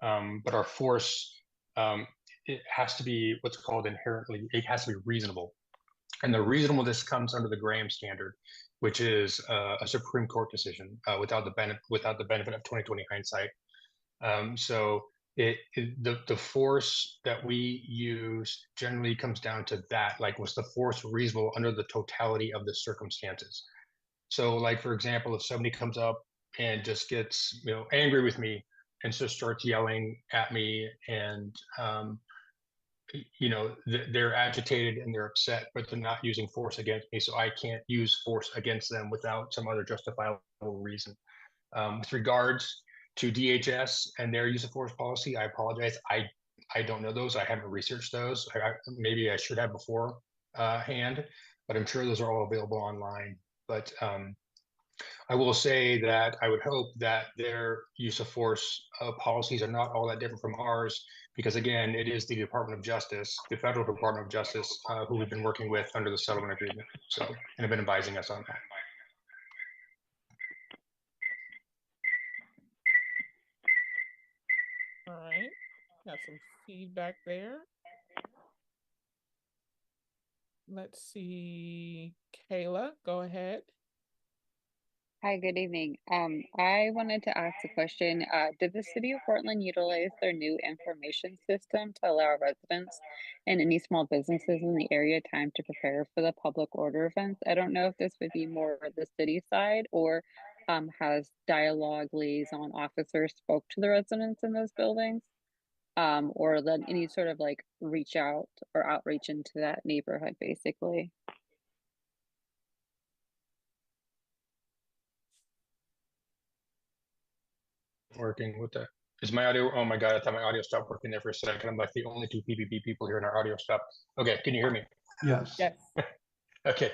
But our force, it has to be what's called inherently, it has to be reasonable. And the reasonableness comes under the Graham standard, which is a Supreme Court decision without the benefit of 2020 hindsight. So the force that we use generally comes down to that, like, was the force reasonable under the totality of the circumstances? So, like, for example, if somebody comes up and just gets, you know, angry with me and just starts yelling at me and you know, they're agitated and they're upset, but they're not using force against me, so I can't use force against them without some other justifiable reason. With regards to DHS and their use of force policy, I apologize. I don't know those. I haven't researched those. Maybe I should have beforehand, but I'm sure those are all available online. But I will say that I would hope that their use of force policies are not all that different from ours, because again, it is the Department of Justice, the Federal Department of Justice, who we've been working with under the settlement agreement. So, and have been advising us on that. All right, got some feedback there. Let's see, Kayla, go ahead. Hi, good evening. I wanted to ask a question. Did the city of Portland utilize their new information system to allow residents and any small businesses in the area time to prepare for the public order events? I don't know if this would be more the city side, or has dialogue liaison officers spoke to the residents in those buildings, or then any sort of like reach out or outreach into that neighborhood, basically. Working with that. Is my audio? Oh my God, I thought my audio stopped working there for a second. I'm like the only two PPP people here and our audio stopped. Okay, can you hear me? Yes. Yes. Okay,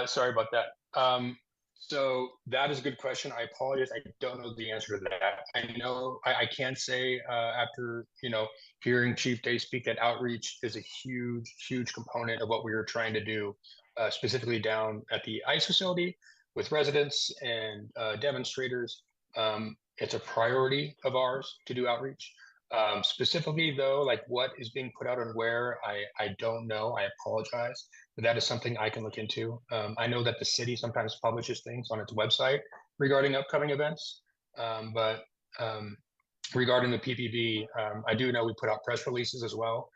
sorry about that. So that is a good question. I apologize. I don't know the answer to that. I know I can say after, you know, hearing Chief Day speak, that outreach is a huge component of what we were trying to do, specifically down at the ICE facility with residents and demonstrators. It's a priority of ours to do outreach. Specifically though, like what is being put out and where, I don't know. I apologize. But that is something I can look into. I know that the city sometimes publishes things on its website regarding upcoming events, but regarding the PPV, I do know we put out press releases as well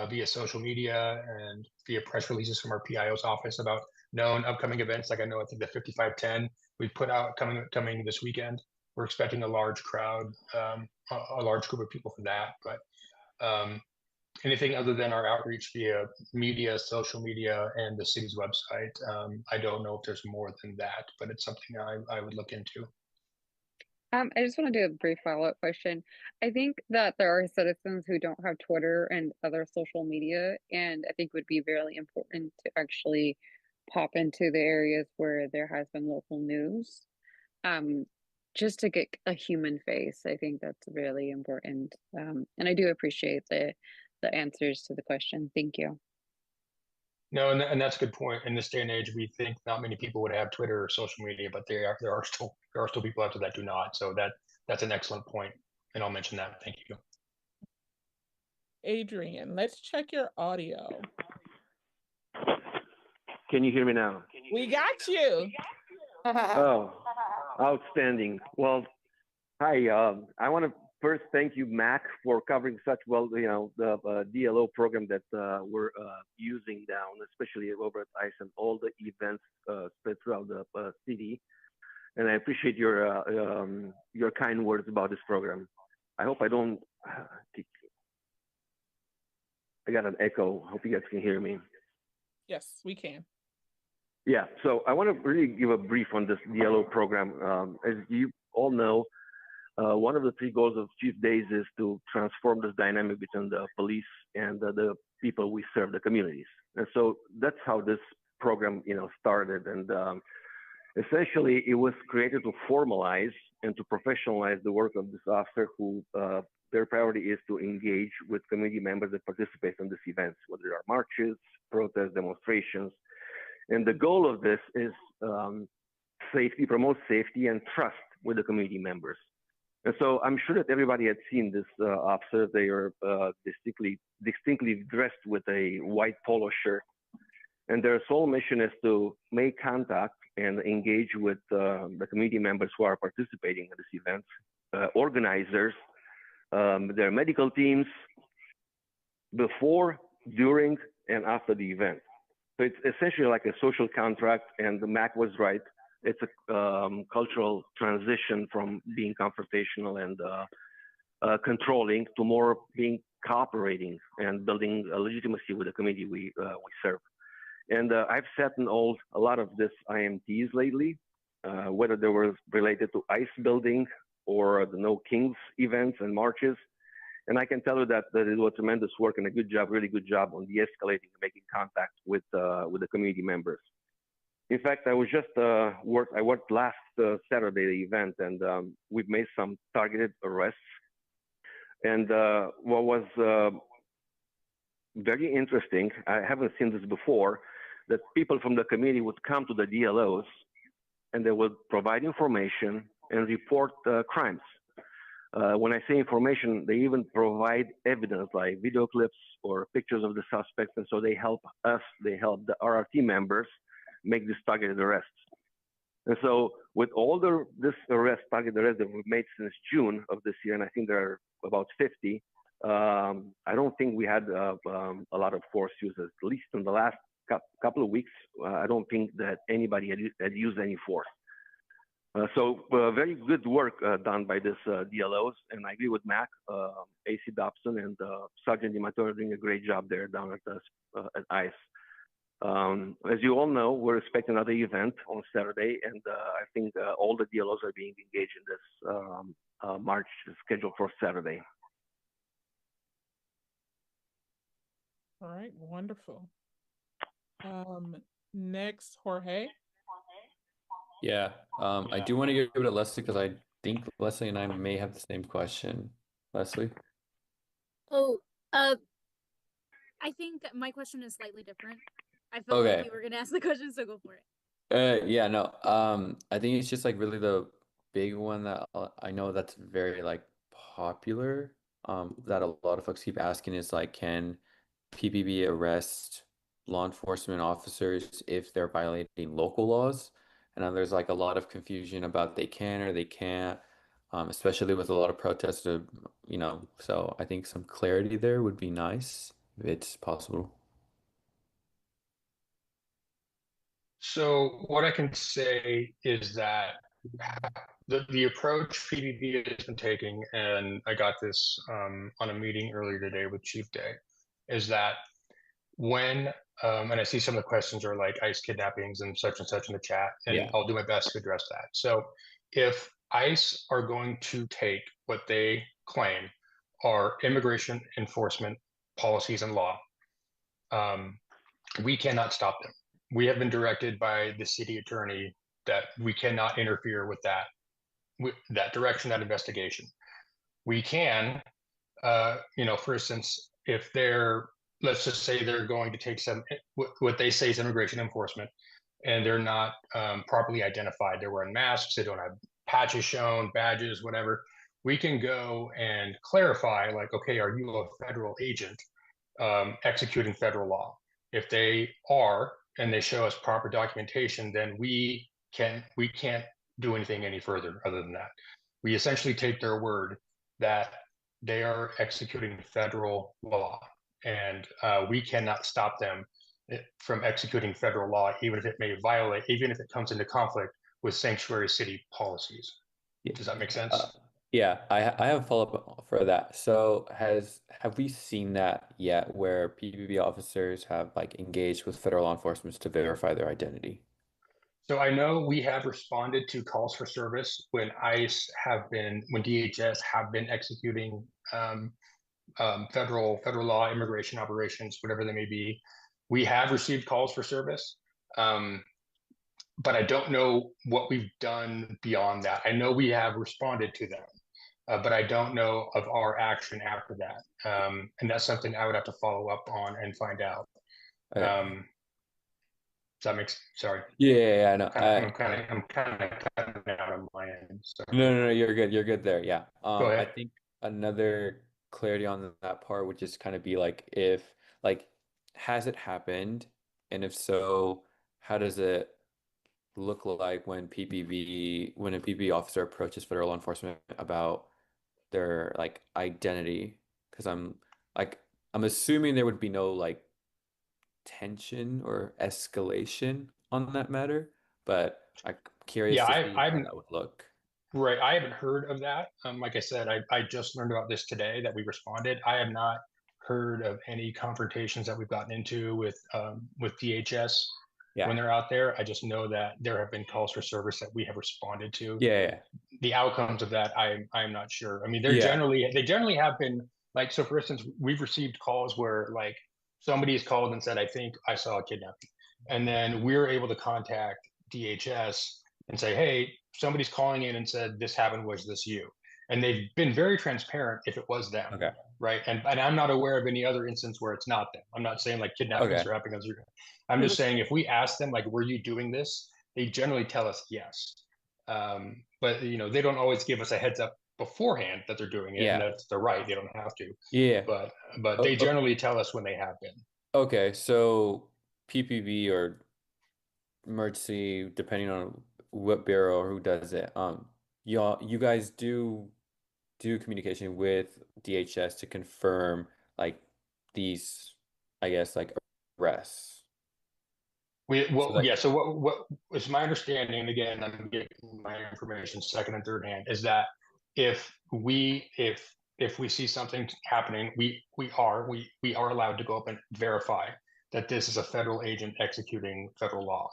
via social media and via press releases from our PIO's office about known upcoming events. Like I know, I think the 5510 we put out coming this weekend. We're expecting a large crowd, a large group of people for that. But anything other than our outreach via media, social media, and the city's website. I don't know if there's more than that, but it's something I would look into. I just want to do a brief follow-up question. I think that there are citizens who don't have Twitter and other social media, and I think it would be really important to actually pop into the areas where there has been local news, just to get a human face. I think that's really important. And I do appreciate the answers to the question. Thank you. No, and that's a good point. In this day and age, we think not many people would have Twitter or social media, but there are still people out there that do not. So that's an excellent point, and I'll mention that. Thank you. Adrian, let's check your audio. Can you hear me now? We got you. Oh, outstanding. Well, hi. I want to first thank you, Mac, for covering such well, the DLO program that we're using down, especially over at ICE and all the events spread throughout the city. And I appreciate your kind words about this program. I hope I don't. I got an echo. Hope you guys can hear me. Yes, we can. Yeah, so I want to really give a brief on this DLO program. As you all know, one of the 3 goals of Chief Days is to transform this dynamic between the police and the people we serve, the communities. And so that's how this program, started. And essentially, it was created to formalize and to professionalize the work of this officer who their priority is to engage with community members that participate in these events, whether they are marches, protests, demonstrations. And the goal of this is promote safety and trust with the community members. And so I'm sure that everybody had seen this officer. They are distinctly dressed with a white polo shirt. And their sole mission is to make contact and engage with the community members who are participating in these events, organizers, their medical teams, before, during, and after the event. So it's essentially like a social contract, and the Mac was right. It's a cultural transition from being confrontational and controlling to more being cooperating and building a legitimacy with the community we serve. And I've sat in a lot of this IMTs lately, whether they were related to ICE building or the No Kings events and marches. And I can tell you that it was tremendous work and a good job, really good job on de-escalating and making contact with the community members. In fact, I worked last Saturday the event, and we've made some targeted arrests. And what was very interesting, I haven't seen this before, that people from the community would come to the DLOs and they would provide information and report crimes. When I say information, they even provide evidence like video clips or pictures of the suspects. And so they help us, they help the RRT members make these targeted arrests. And so with all this targeted arrests that we've made since June of this year, and I think there are about 50, I don't think we had a lot of force used, at least in the last couple of weeks. I don't think that anybody had used any force. So very good work done by this DLOs, and I agree with Mac, AC Dobson, and Sergeant DiMatteo are doing a great job there down at ICE. As you all know, we're expecting another event on Saturday, and I think all the DLOs are being engaged in this march scheduled for Saturday. All right, wonderful. Next, Jorge. Yeah, I do want to give it to Leslie because I think Leslie and I may have the same question. Leslie? Oh, I think my question is slightly different. I felt like you were gonna ask the question, so go for it. Yeah, no. I think it's just like really the big one that I know that's very like popular. That a lot of folks keep asking is like, can PPB arrest law enforcement officers if they're violating local laws? And there's like a lot of confusion about they can or they can't, especially with a lot of protests, so I think some clarity there would be nice if it's possible. So what I can say is that the approach PPB has been taking, and I got this on a meeting earlier today with Chief Day, is that when, and I see some of the questions are like ICE kidnappings and such in the chat, and Yeah. I'll do my best to address that. So if ICE are going to take what they claim are immigration enforcement policies and law, we cannot stop them. We have been directed by the city attorney that we cannot interfere with that direction, that investigation. We can, for instance, if let's just say they're going to take what they say is immigration enforcement, and they're not properly identified. They're wearing masks. They don't have patches shown, badges, whatever. We can go and clarify, like, okay, are you a federal agent executing federal law? If they are, and they show us proper documentation, then we can't do anything any further other than that. We essentially take their word that they are executing federal law, and we cannot stop them from executing federal law, even if it comes into conflict with sanctuary city policies. Does that make sense? Yeah, I have a follow-up for that. So have we seen that yet where PPP officers have like engaged with federal law enforcement to verify their identity? So I know we have responded to calls for service when when DHS have been executing federal law immigration operations, whatever they may be. We have received calls for service, but I don't know what we've done beyond that. I know we have responded to them, but I don't know of our action after that. And that's something I would have to follow up on and find out. Okay. Does that make sorry? Yeah, I know. I'm kind of cutting out on my end. So. No, you're good. You're good there. Yeah. Go ahead. I think another clarity on that part would just kind of be like has it happened? And if so, how does it look like when a PPP officer approaches federal law enforcement about their like identity? Because I'm assuming there would be no like tension or escalation on that matter, but I'm curious to see how that would look. Right. I haven't heard of that. Like I said, I just learned about this today that we responded. I have not heard of any confrontations that we've gotten into with DHS when they're out there. I just know that there have been calls for service that we have responded to. Yeah. The outcomes of that, I'm not sure. I mean, they generally have been like, so for instance, we've received calls where like somebody's called and said, I think I saw a kidnapping. And then we're able to contact DHS and say, hey, somebody's calling in and said this happened, was this you? And they've been very transparent if it was them. Okay. Right. And I'm not aware of any other instance where it's not them. I'm not saying like kidnappings are happening. I'm just saying if we ask them, like, were you doing this? They generally tell us yes. But they don't always give us a heads up beforehand that they're doing it, and that's they're right. They don't have to. Yeah. But they generally tell us when they have been. Okay, so PPV or emergency, depending on what bureau or who does it, you guys do communication with DHS to confirm like these, I guess, like arrests. So what is my understanding, and again, I'm getting my information second and third hand, is that if we see something happening, we are allowed to go up and verify that this is a federal agent executing federal law.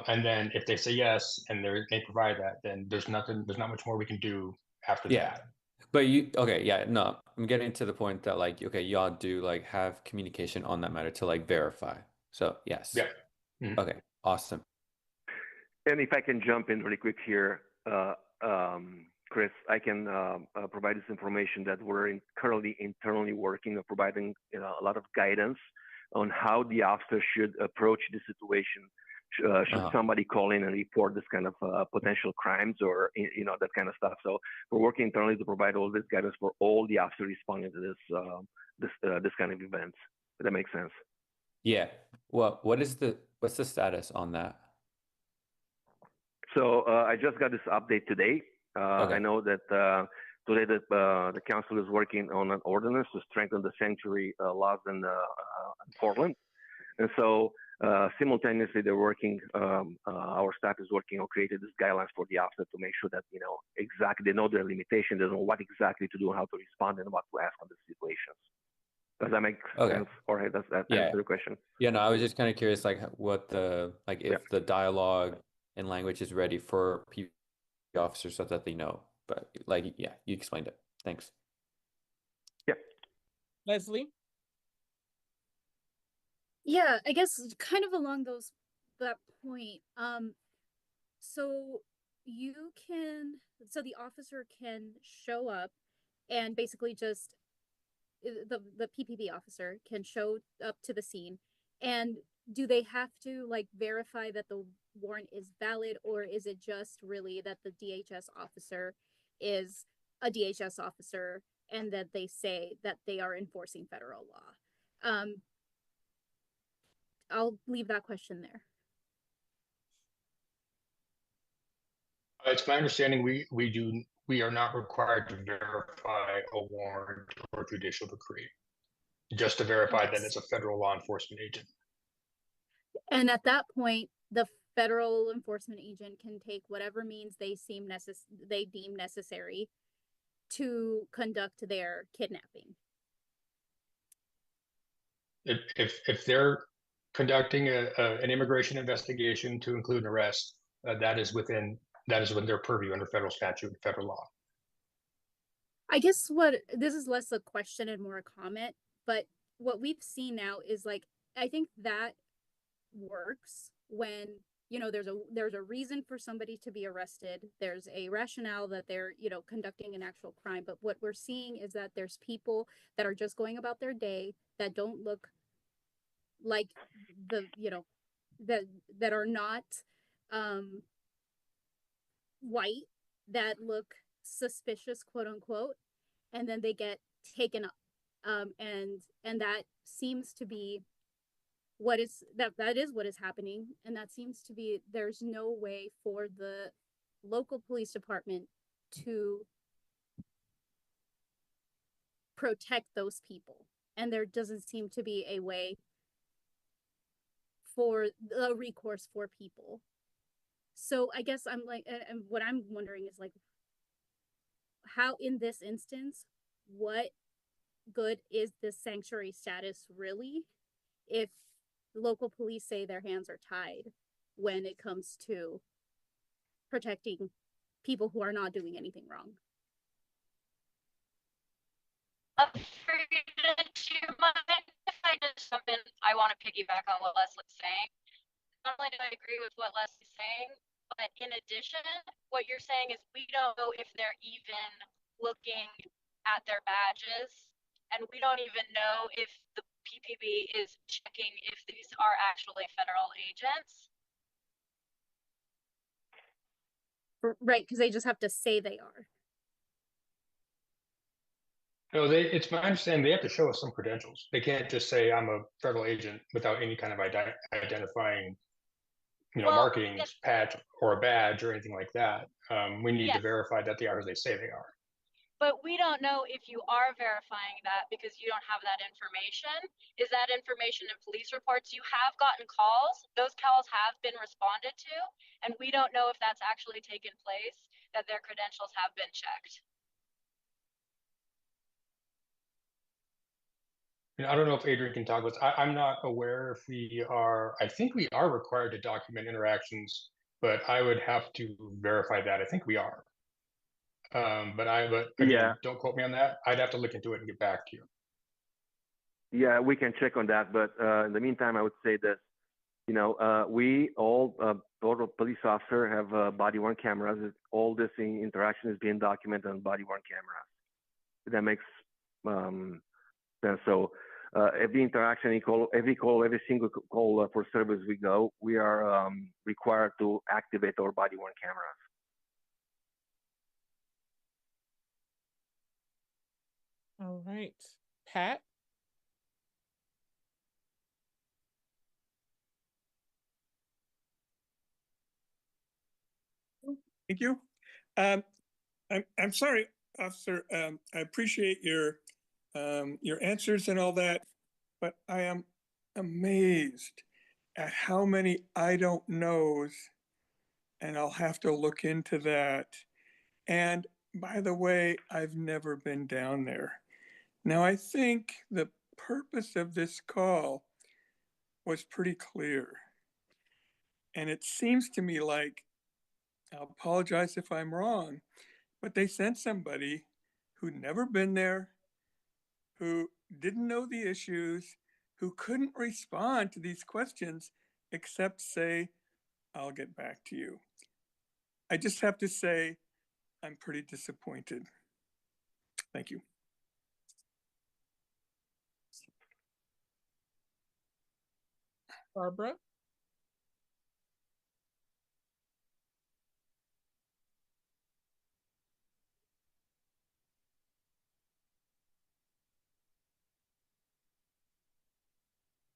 And then if they say yes and they provide that, then there's not much more we can do after that. But I'm getting to the point that like, okay, y'all do like have communication on that matter to like verify. So yes. Yeah. Mm-hmm. Okay, awesome. And if I can jump in really quick here, Chris, I can provide this information that we're currently internally working on providing a lot of guidance on how the officer should approach the situation. Should somebody call in and report this kind of potential crimes or that kind of stuff? So we're working internally to provide all this guidance for all the officers responding to this kind of events. If that makes sense. Yeah. Well, what's the status on that? So I just got this update today. I know that today the council is working on an ordinance to strengthen the sanctuary laws in Portland, and so simultaneously they're working. Our staff is working on creating these guidelines for the officer to make sure that exactly they know their limitation, they know what exactly to do and how to respond and what to ask on these situations. Does that make sense? Or does that answer the question? Yeah, no, I was just kind of curious, like what the, like if the dialogue and language is ready for PPP officers so that they know. But like, yeah, you explained it. Thanks. Yeah. Leslie? Yeah, I guess kind of along that point. So the officer can show up and basically just the PPP officer can show up to the scene, and do they have to like verify that the warrant is valid, or is it just really that the DHS officer is a DHS officer and that they say that they are enforcing federal law? I'll leave that question there. It's my understanding we are not required to verify a warrant or judicial decree, just to verify that it's a federal law enforcement agent. And at that point, the federal enforcement agent can take whatever means they deem necessary to conduct their kidnapping. If they're conducting an immigration investigation to include an arrest, that is within their purview under federal statute and federal law. I guess this is less a question and more a comment, but what we've seen now is like, I think that works when, you know, there's a reason for somebody to be arrested. There's a rationale that they're, you know, conducting an actual crime. But what we're seeing is that there's people that are just going about their day that don't look like that are not white, that look suspicious, quote unquote, and then they get taken up. And that seems to be what is what is happening. And that seems to be, there's no way for the local police department to protect those people. And there doesn't seem to be a way for a recourse for people. So I guess I'm like, and what I'm wondering is like, how in this instance, what good is this sanctuary status really if local police say their hands are tied when it comes to protecting people who are not doing anything wrong? Do you mind if I just jump in? I want to piggyback on what Leslie's saying. Not only do I agree with what Leslie's saying, but in addition, what you're saying is we don't know if they're even looking at their badges, and we don't even know if the PPB is checking if these are actually federal agents. Right, because they just have to say they are. No, it's my understanding they have to show us some credentials. They can't just say I'm a federal agent without any kind of identifying, marketing patch or a badge or anything like that. We need to verify that they are who they say they are. But we don't know if you are verifying that because you don't have that information. Is that information in police reports? You have gotten calls. Those calls have been responded to, and we don't know if that's actually taken place, that their credentials have been checked. I don't know if Adrian can talk with. I'm not aware if we are. I think we are required to document interactions, but I would have to verify that. I think we are. But again, don't quote me on that. I'd have to look into it and get back to you. Yeah, we can check on that. But in the meantime, I would say that, we all total police officer have body-worn cameras. All this interaction is being documented on body-worn cameras. That makes sense. So every interaction, every single call for service we go, we are required to activate our body-worn cameras. All right, Pat. Thank you. I'm sorry, officer. I appreciate your answers and all that, but I am amazed at how many I don't knows, and I'll have to look into that. And by the way, I've never been down there. Now, I think the purpose of this call was pretty clear. And it seems to me like, I'll apologize if I'm wrong, but they sent somebody who'd never been there, who didn't know the issues, who couldn't respond to these questions except say, I'll get back to you. I just have to say, I'm pretty disappointed. Thank you. Barbara?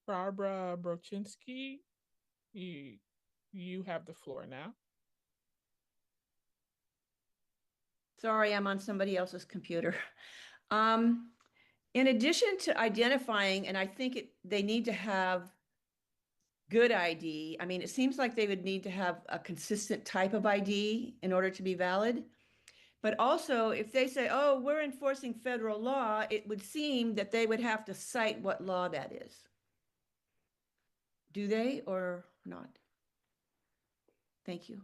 Barbara Brochinsky, you have the floor now. Sorry, I'm on somebody else's computer. In addition to identifying, and I think they need to have good ID. I mean, it seems like they would need to have a consistent type of ID in order to be valid. But also, if they say, oh, we're enforcing federal law, it would seem that they would have to cite what law that is. Do they or not? Thank you.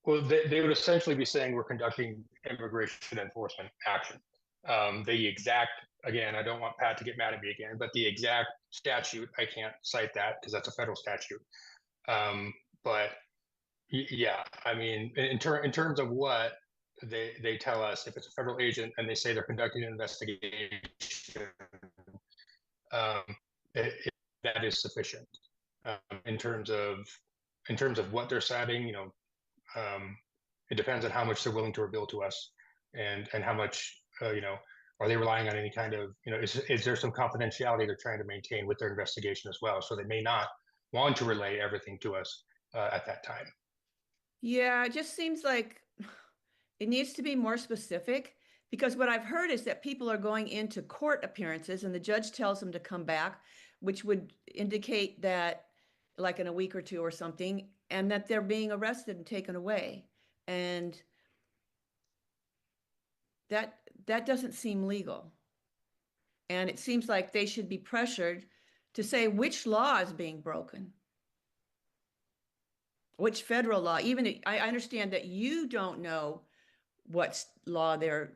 Well, they would essentially be saying we're conducting immigration enforcement action. The exact, again, I don't want Pat to get mad at me again, but the exact statute, I can't cite that because that's a federal statute. But yeah, I mean, in terms of what they tell us, if it's a federal agent and they say they're conducting an investigation, that is sufficient. In terms of what they're citing, you know, it depends on how much they're willing to reveal to us, and how much, you know, are they relying on any kind of, you know, is there some confidentiality they're trying to maintain with their investigation as well? So they may not want to relay everything to us at that time. Yeah, it just seems like it needs to be more specific, because what I've heard is that people are going into court appearances and the judge tells them to come back, which would indicate that like in a week or two or something, and that they're being arrested and taken away. And that doesn't seem legal. And it seems like they should be pressured to say which law is being broken. Which federal law? Even I understand that you don't know what law they're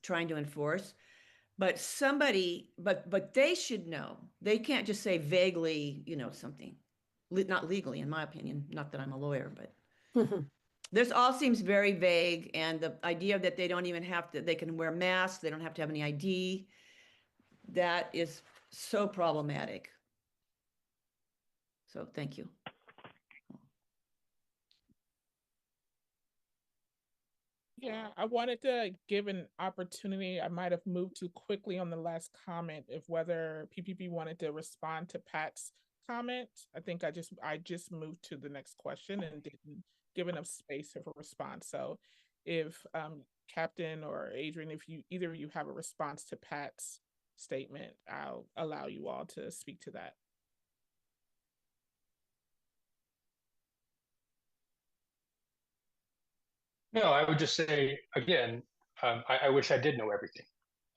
trying to enforce, but somebody, but they should know. They can't just say vaguely, you know, something, not legally, in my opinion. Not that I'm a lawyer, but this all seems very vague, and the idea that they don't even have to, they can wear masks, they don't have to have any ID, that is so problematic. So thank you. Yeah, I wanted to give an opportunity. I might have moved too quickly on the last comment of whether PPP wanted to respond to Pat's comment. I think I just moved to the next question and didn't give enough space for a response. So if Captain or Adrian, if either of you have a response to Pat's statement, I'll allow you all to speak to that. No, I would just say again, I wish I did know everything,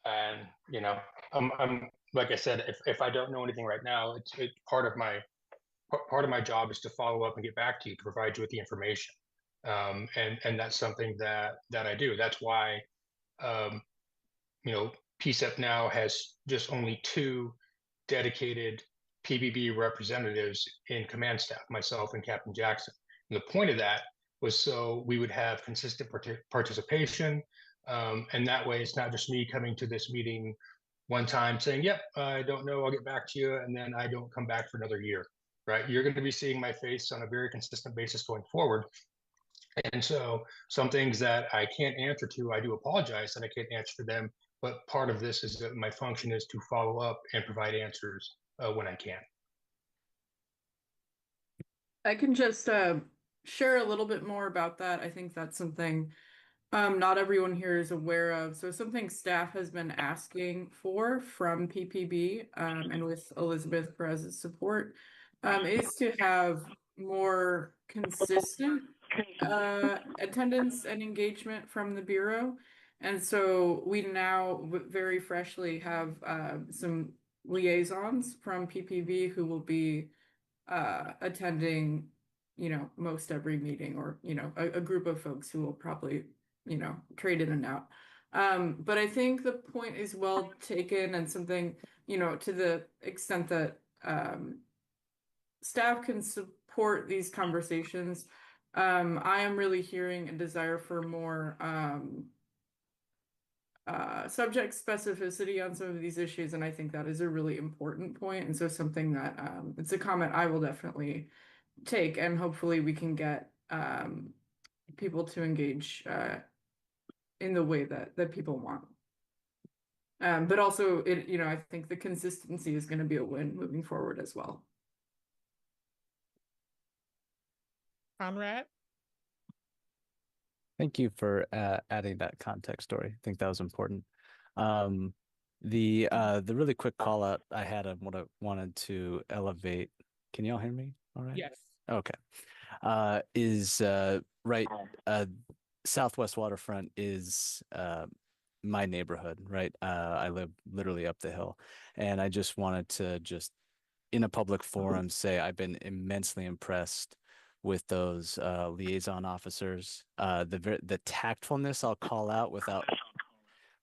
and you know, I'm like I said, if I don't know anything right now, it's part of my job is to follow up and get back to you to provide you with the information, and that's something that I do. That's why, you know, PCCEP now has just only 2 dedicated PBB representatives in command staff, myself and Captain Jackson. And the point of that was so we would have consistent participation. And that way it's not just me coming to this meeting one time saying, yep, I don't know, I'll get back to you. And then I don't come back for another year, right? You're going to be seeing my face on a very consistent basis going forward. And so some things that I can't answer to, I do apologize that I can't answer to them. But part of this is that my function is to follow up and provide answers when I can. I can just share a little bit more about that. I think that's something not everyone here is aware of. So something staff has been asking for from PPB and with Elizabeth Perez's support is to have more consistent attendance and engagement from the Bureau. And so we now very freshly have some liaisons from PPB who will be attending, most every meeting, or, a group of folks who will probably, trade in and out. But I think the point is well taken, and something, to the extent that staff can support these conversations. I am really hearing a desire for more subject specificity on some of these issues, and I think that is a really important point. And so something that it's a comment I will definitely take, and hopefully we can get people to engage in the way that people want. But also, I think the consistency is going to be a win moving forward as well. Conrad? Thank you for adding that context story. I think that was important. The really quick call out I had on what I wanted to elevate. Can y'all hear me? All right. Yes. Okay. Is right. Southwest Waterfront is my neighborhood, right? I live literally up the hill, and I just wanted to in a public forum say I've been immensely impressed with those liaison officers. The tactfulness, I'll call out without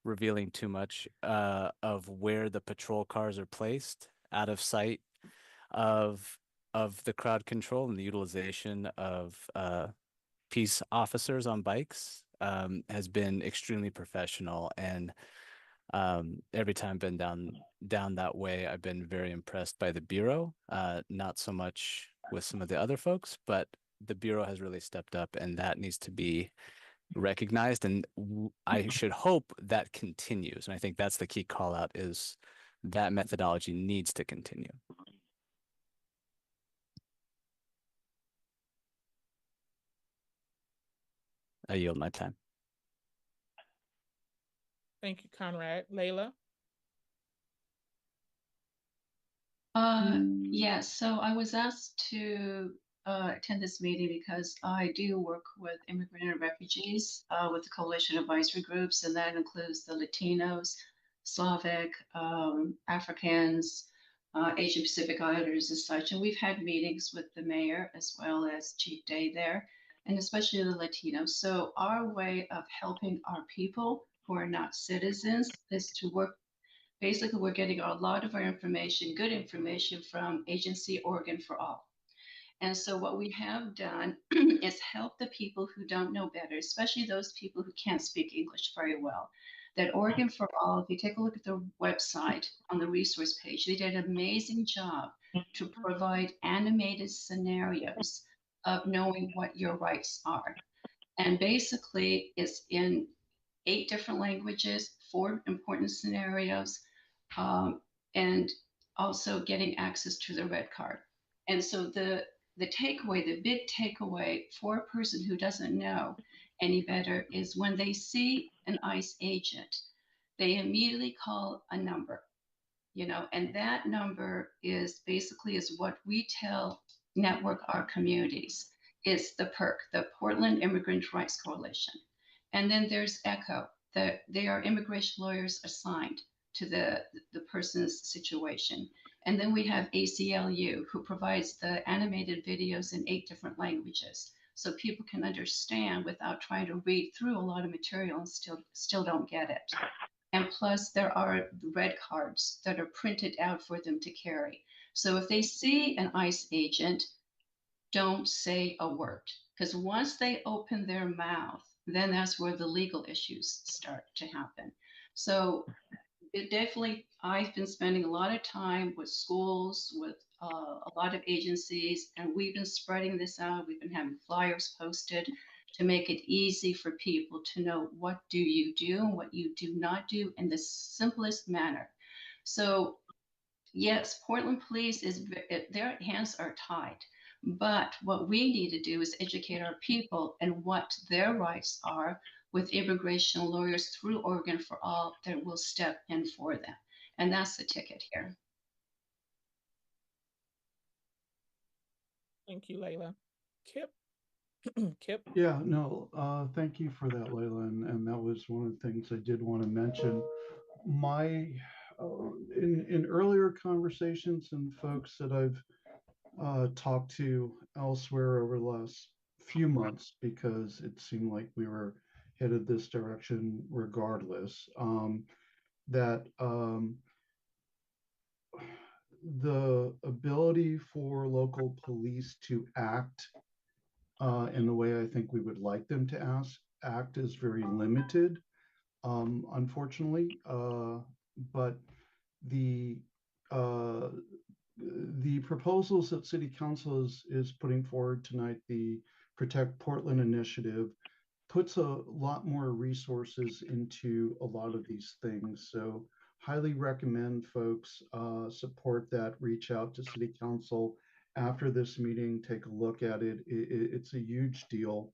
revealing too much, of where the patrol cars are placed out of sight of the crowd control, and the utilization of peace officers on bikes has been extremely professional. And every time I've been down that way, I've been very impressed by the Bureau. Not so much with some of the other folks, but the Bureau has really stepped up, and that needs to be recognized. And I should hope that continues. And I think that's the key call out, is that methodology needs to continue. I yield my time. Thank you, Conrad. Layla? Yes, so I was asked to attend this meeting because I do work with immigrant and refugees with the Coalition Advisory Groups, and that includes the Latinos, Slavic, Africans, Asian Pacific Islanders and such. And we've had meetings with the mayor as well as Chief Day there, and especially the Latinos. So our way of helping our people who are not citizens is to work. Basically, we're getting a lot of our information, good information, from Agency Oregon for All. And so what we have done is help the people who don't know better, especially those people who can't speak English very well. That Oregon for All, if you take a look at their website on the resource page, they did an amazing job to provide animated scenarios of knowing what your rights are. And basically, it's in 8 different languages, 4 important scenarios, and also getting access to the red card. And so the takeaway, the big takeaway for a person who doesn't know any better, is when they see an ICE agent, they immediately call a number, and that number is basically what we tell network our communities. It's the PIRC, the Portland Immigrant Rights Coalition. And then there's ECHO, that they are immigration lawyers assigned to the person's situation. And then we have ACLU, who provides the animated videos in 8 different languages, so people can understand without trying to read through a lot of material and still don't get it. And plus, there are red cards that are printed out for them to carry. So if they see an ICE agent, don't say a word, because once they open their mouth, then that's where the legal issues start to happen. So it definitely, I've been spending a lot of time with schools, with a lot of agencies, and we've been spreading this out. We've been having flyers posted to make it easy for people to know what do you do and what you do not do in the simplest manner. So yes, Portland Police their hands are tied. But what we need to do is educate our people and what their rights are, with immigration lawyers through Oregon for All that will step in for them. And that's the ticket here. Thank you, Layla. Kip? Kip? Yeah, no, thank you for that, Layla. And that was one of the things I did want to mention. My, in earlier conversations and folks that I've talked to elsewhere over the last few months, because it seemed like we were headed this direction regardless, that the ability for local police to act in the way I think we would like them to act is very limited, unfortunately. But the uh, the proposals that City Council is putting forward tonight, the Protect Portland initiative, puts a lot more resources into a lot of these things. So highly recommend folks support that, reach out to City Council after this meeting, take a look at it. It's a huge deal.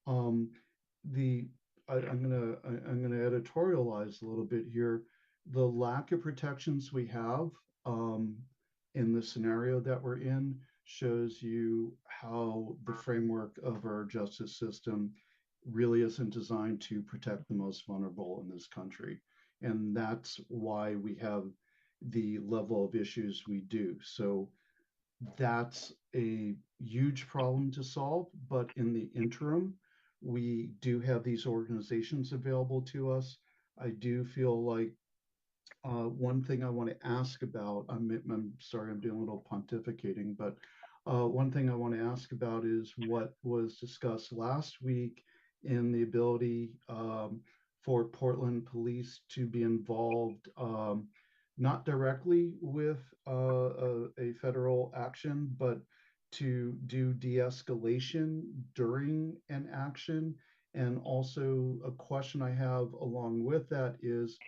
Um, I'm gonna editorialize a little bit here. The lack of protections we have in the scenario that we're in shows you how the framework of our justice system really isn't designed to protect the most vulnerable in this country. And that's why we have the level of issues we do. So that's a huge problem to solve. But in the interim, we do have these organizations available to us. I do feel like one thing I want to ask about, I'm sorry, I'm doing a little pontificating, but one thing I want to ask about is what was discussed last week in the ability for Portland police to be involved, not directly with a federal action, but to do de-escalation during an action. And also a question I have along with that is,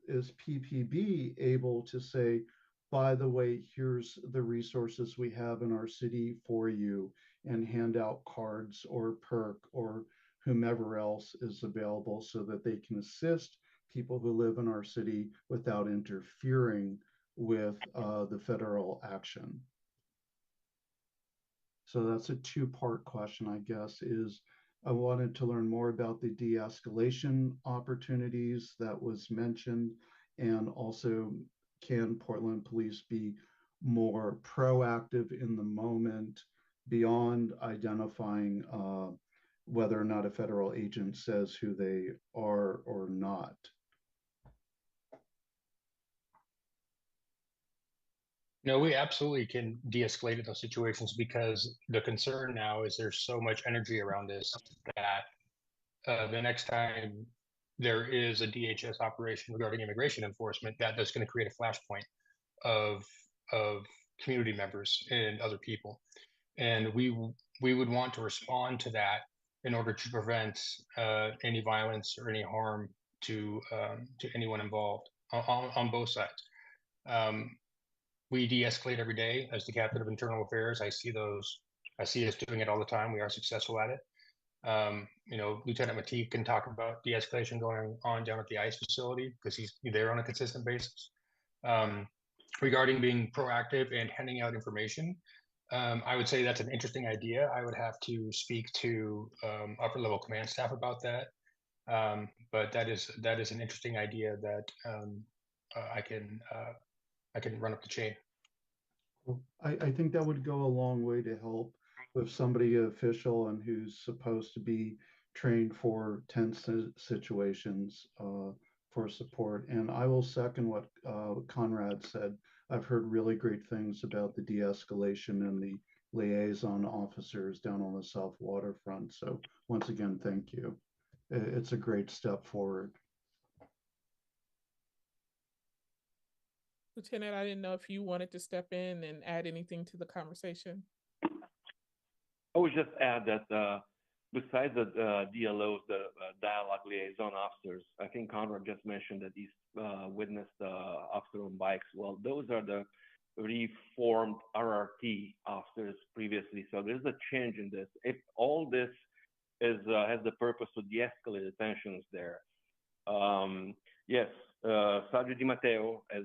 is PPB able to say, by the way, here's the resources we have in our city for you, and hand out cards or perk or whomever else is available so that they can assist people who live in our city without interfering with the federal action. So that's a two-part question, I guess, is I wanted to learn more about the de-escalation opportunities that was mentioned, and also can Portland Police be more proactive in the moment beyond identifying whether or not a federal agent says who they are or not. No, we absolutely can de-escalate in those situations, because the concern now is there's so much energy around this that the next time there is a DHS operation regarding immigration enforcement, that's going to create a flashpoint of community members and other people, and we would want to respond to that in order to prevent any violence or any harm to anyone involved on both sides. We de-escalate every day as the captain of internal affairs. I see us doing it all the time. We are successful at it. You know, Lieutenant Matee can talk about de-escalation going on down at the ICE facility because he's there on a consistent basis. Regarding being proactive and handing out information, I would say that's an interesting idea. I would have to speak to upper level command staff about that. But that is an interesting idea that I can run up the chain. I think that would go a long way to help with somebody official and who's supposed to be trained for tense situations for support. And I will second what Conrad said. I've heard really great things about the de-escalation and the liaison officers down on the South Waterfront. So once again, thank you. It's a great step forward. Lieutenant, I didn't know if you wanted to step in and add anything to the conversation. I would just add that besides the DLOs, the dialogue liaison officers, I think Conrad just mentioned that these witnessed officer on bikes. Well, those are the reformed RRT officers previously. So there's a change in this. If all this is has the purpose to de-escalate the tensions there, yes, Sergio Di Matteo, as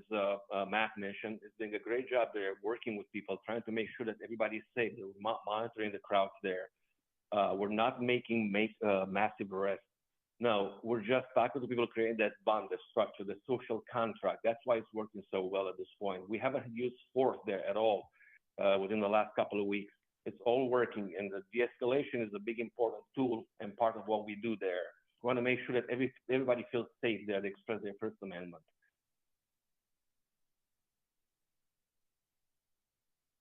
Matt mentioned, is doing a great job there working with people, trying to make sure that everybody's safe. They're monitoring the crowds there. We're not making massive arrests. No, we're just talking to people, creating that bond, the structure, the social contract. That's why it's working so well at this point. We haven't used force there at all within the last couple of weeks. It's all working, and the de-escalation is a big important tool and part of what we do there. We want to make sure that everybody feels safe there to express their First Amendment.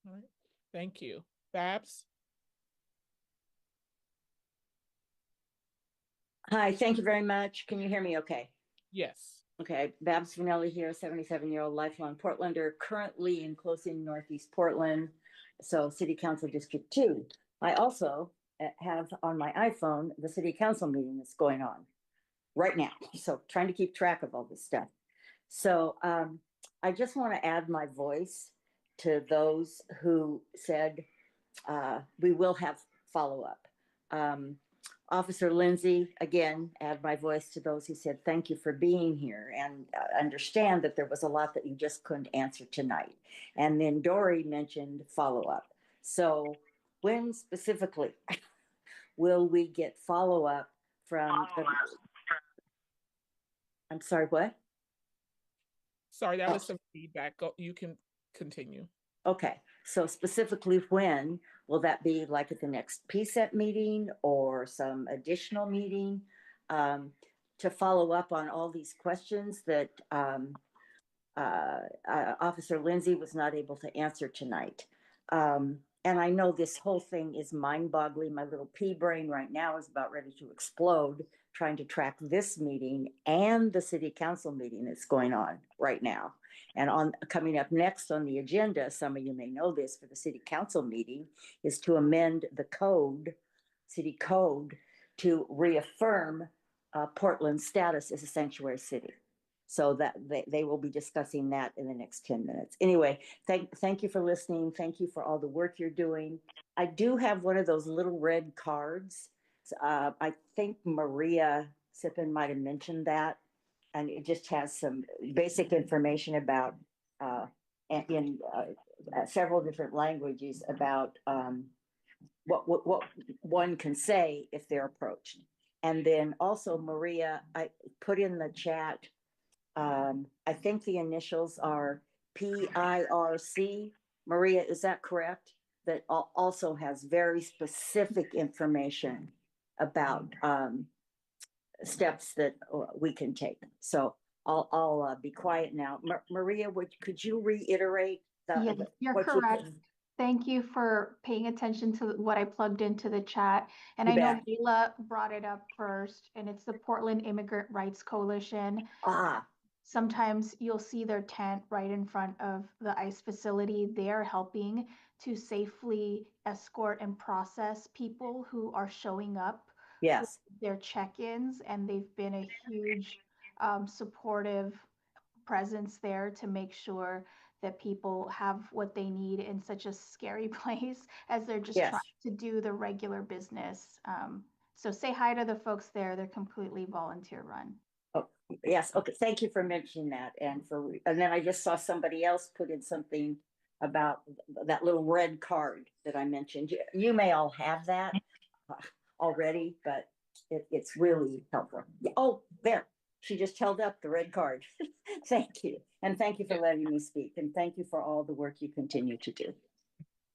All right. Thank you. Babs? Hi, thank you very much. Can you hear me okay? Yes. Okay, Babs Finelli here, 77-year-old lifelong Portlander, currently enclosing Northeast Portland, so City Council District 2. I also have on my iPhone the City Council meeting that's going on right now, so trying to keep track of all this stuff. So I just want to add my voice to those who said we will have follow-up. Officer Lindsay, again, add my voice to those who said thank you for being here, and understand that there was a lot that you just couldn't answer tonight. And then Dory mentioned follow-up. So when specifically will we get follow-up from I'm sorry, what? Sorry, that was some feedback. You can continue. Okay, so specifically when will that be, like at the next PCCEP meeting or some additional meeting to follow up on all these questions that Officer Lindsay was not able to answer tonight? And I know this whole thing is mind-boggling. My little pea brain right now is about ready to explode trying to track this meeting and the City Council meeting that's going on right now. And coming up next on the agenda, some of you may know this, for the City Council meeting, is to amend the code, city code, to reaffirm Portland's status as a sanctuary city. So that they will be discussing that in the next 10 minutes. Anyway, thank you for listening. Thank you for all the work you're doing. I do have one of those little red cards. I think Maria Sippen might have mentioned that. And it just has some basic information about, in several different languages about what one can say if they're approached. And then also, Maria, I put in the chat, I think the initials are PIRC. Maria, is that correct? That also has very specific information about steps that we can take. So I'll be quiet now. Maria, could you reiterate that? Yes, you're correct. Thank you for paying attention to what I plugged into the chat. And I know Leila brought it up first, and it's the Portland Immigrant Rights Coalition. Sometimes you'll see their tent right in front of the ICE facility. They are helping to safely escort and process people who are showing up. Yes. Their check-ins, and they've been a huge supportive presence there to make sure that people have what they need in such a scary place as they're just trying to do the regular business. So say hi to the folks there. They're completely volunteer run. Oh, yes. Okay. Thank you for mentioning that. And then I just saw somebody else put in something about that little red card that I mentioned. You may all have that already, but it's really helpful. Oh, there. She just held up the red card. Thank you. And thank you for letting me speak. And thank you for all the work you continue to do.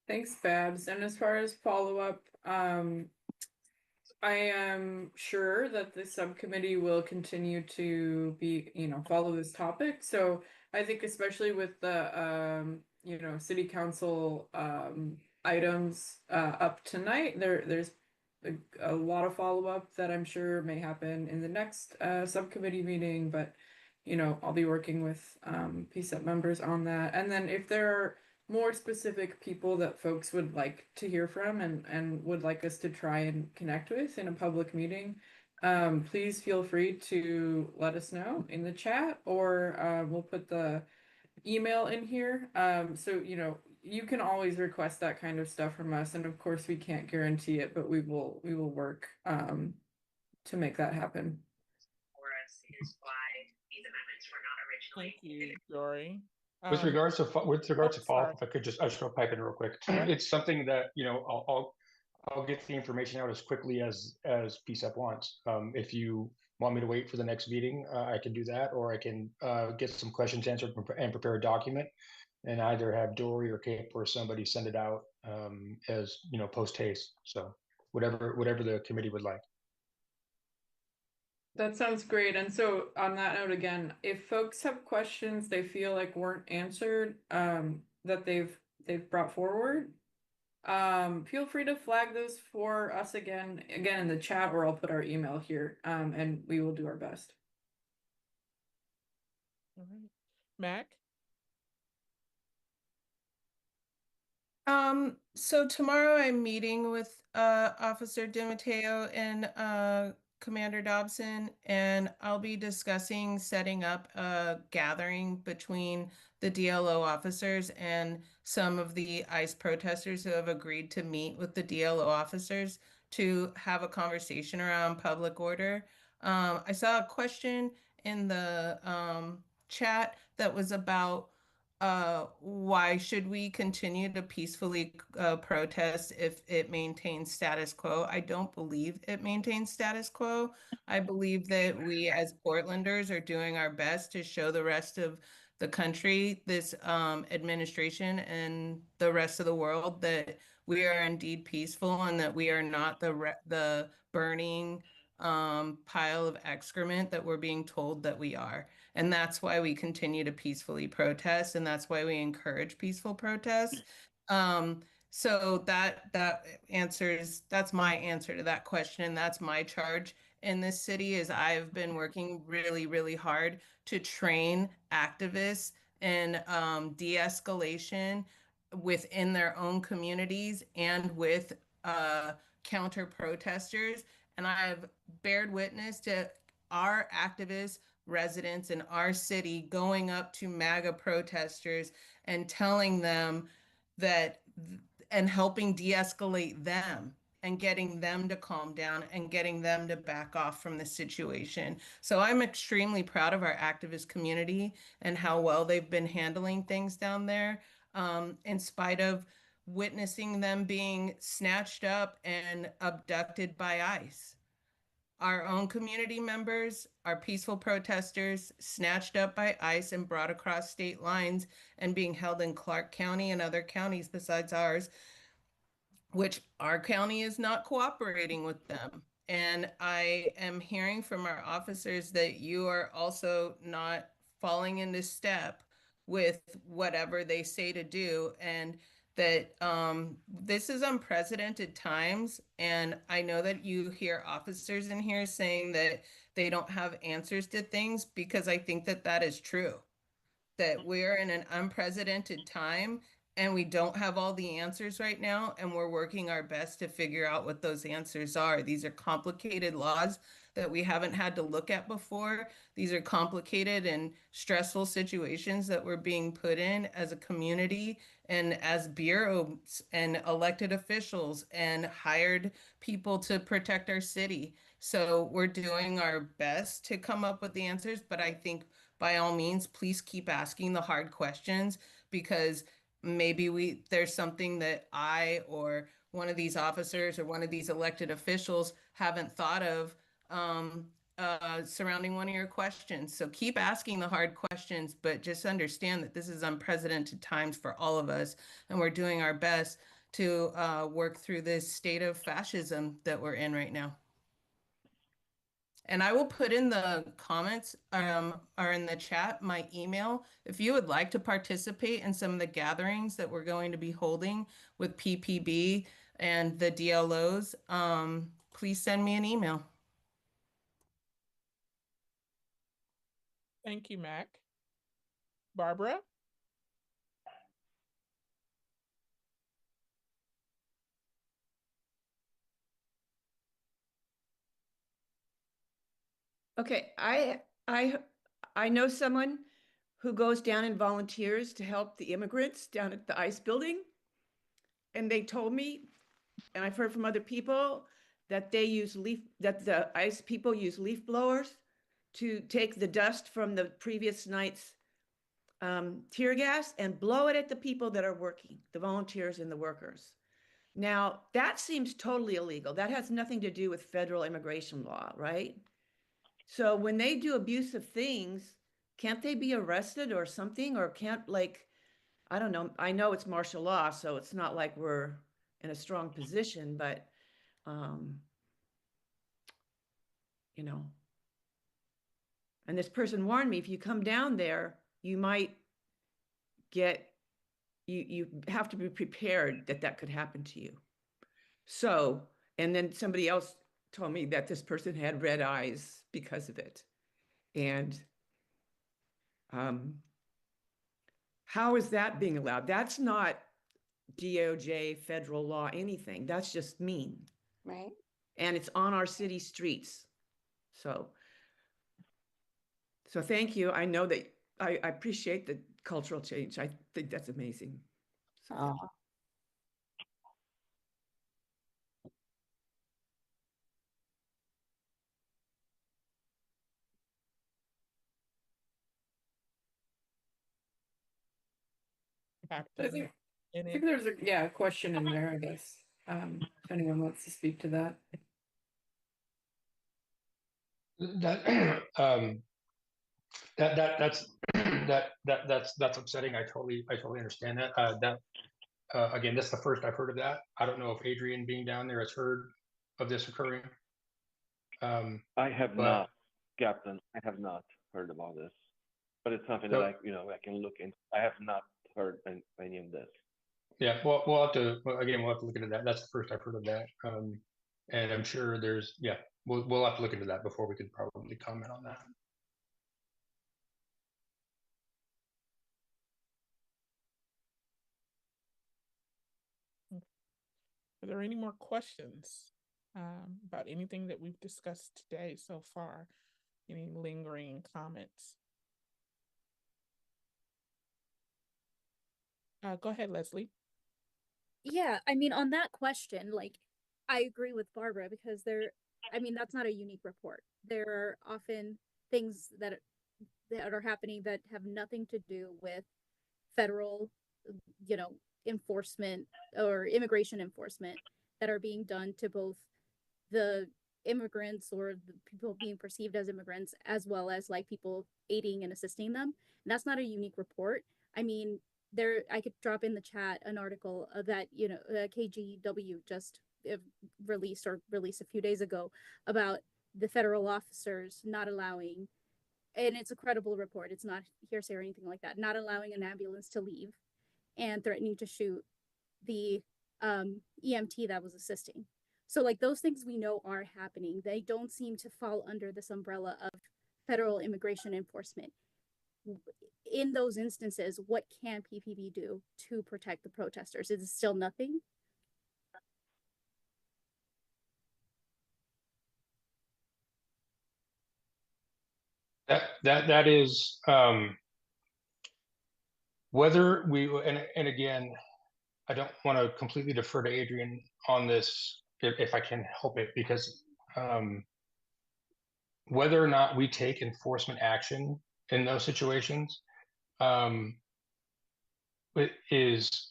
Thanks, Babs. And as far as follow-up, I am sure that the subcommittee will continue to be, follow this topic. So I think especially with the, City Council items up tonight, there's a lot of follow-up that I'm sure may happen in the next subcommittee meeting, but I'll be working with PCCEP members on that. And then if there are more specific people that folks would like to hear from and would like us to try and connect with in a public meeting, please feel free to let us know in the chat, or we'll put the email in here. So you can always request that kind of stuff from us, and of course we can't guarantee it, but we will work to make that happen. Thank you, Jory. With regards to fall, sorry. if I could just, I just want to pipe in real quick. Yeah. It's something that, you know, I'll get the information out as quickly as PCEP wants. If you want me to wait for the next meeting, I can do that, or I can get some questions answered and prepare a document, and either have Dory or Kip or somebody send it out as, you know, post haste. So whatever the committee would like. That sounds great. And so on that note again, if folks have questions they feel like weren't answered, that they've brought forward, feel free to flag those for us again in the chat, or I'll put our email here, and we will do our best. All right. Mac? So tomorrow I'm meeting with Officer DiMatteo and Commander Dobson, and I'll be discussing setting up a gathering between the DLO officers and some of the ICE protesters who have agreed to meet with the DLO officers to have a conversation around public order. I saw a question in the chat that was about why should we continue to peacefully protest if it maintains status quo? I don't believe it maintains status quo. I believe that we as Portlanders are doing our best to show the rest of the country, this administration and the rest of the world, that we are indeed peaceful and that we are not the burning pile of excrement that we're being told that we are. And that's why we continue to peacefully protest, and that's why we encourage peaceful protests. So that's my answer to that question. That's my charge in this city. Is I've been working really, really hard to train activists in de-escalation within their own communities and with counter protesters. And I've bared witness to our activists, residents in our city going up to MAGA protesters and telling them that, and helping de-escalate them and getting them to calm down and getting them to back off from the situation. So I'm extremely proud of our activist community and how well they've been handling things down there, in spite of witnessing them being snatched up and abducted by ICE. Our own community members, our peaceful protesters, snatched up by ICE and brought across state lines and being held in Clark County and other counties besides ours, which our county is not cooperating with them. And I am hearing from our officers that you are also not falling into step with whatever they say to do, and that this is unprecedented times. And I know that you hear officers in here saying that they don't have answers to things, because I think that that is true, that we're in an unprecedented time and we don't have all the answers right now, and we're working our best to figure out what those answers are. These are complicated laws that we haven't had to look at before. These are complicated and stressful situations that we're being put in as a community and as bureaus and elected officials and hired people to protect our city. So we're doing our best to come up with the answers, but I think by all means, please keep asking the hard questions, because maybe there's something that I or one of these officers or one of these elected officials haven't thought of surrounding one of your questions. So keep asking the hard questions, but just understand that this is unprecedented times for all of us, and we're doing our best to work through this state of fascism that we're in right now. And I will put in the comments or in the chat my email. If you would like to participate in some of the gatherings that we're going to be holding with PPB and the DLOs, please send me an email. Thank you, Mac. Barbara? Okay, I know someone who goes down and volunteers to help the immigrants down at the ICE building. And they told me, and I've heard from other people, that that the ICE people use leaf blowers to take the dust from the previous night's tear gas and blow it at the people that are working, the volunteers and the workers. Now, that seems totally illegal. That has nothing to do with federal immigration law, right? So when they do abusive things, can't they be arrested or something? Or can't, like, I don't know. I know it's martial law, so it's not like we're in a strong position, but, you know. And this person warned me, if you come down there, you might get, you have to be prepared that that could happen to you. So, and then somebody else told me that this person had red eyes because of it. And how is that being allowed? That's not DOJ, federal law, anything. That's just mean. Right. And it's on our city streets. So thank you. I know that I appreciate the cultural change. I think that's amazing. So thank you. I think there's a question in there, I guess. If anyone wants to speak to that. That's upsetting. I totally understand that. Again, that's the first I've heard of that. I don't know if Adrian being down there has heard of this occurring. I have not, Captain. I have not heard about this, but it's something that I can look into. I have not heard any of this. Yeah, well, we'll have to look into that. That's the first I've heard of that. And I'm sure we'll have to look into that before we could probably comment on that. Are there any more questions about anything that we've discussed today so far? Any lingering comments? Go ahead, Leslie. Yeah, I mean, on that question, like, I agree with Barbara because that's not a unique report. There are often things that are happening that have nothing to do with federal, enforcement or immigration enforcement that are being done to both the immigrants or the people being perceived as immigrants, as well as like people aiding and assisting them. And that's not a unique report. I mean, I could drop in the chat an article that KGW just released a few days ago about the federal officers not allowing, and it's a credible report, it's not hearsay or anything like that, not allowing an ambulance to leave and threatening to shoot the EMT that was assisting. So like those things we know are happening. They don't seem to fall under this umbrella of federal immigration enforcement. In those instances, what can PPB do to protect the protesters? Is it still nothing? That is whether we and again, I don't want to completely defer to Adrian on this if I can help it, because whether or not we take enforcement action in those situations it is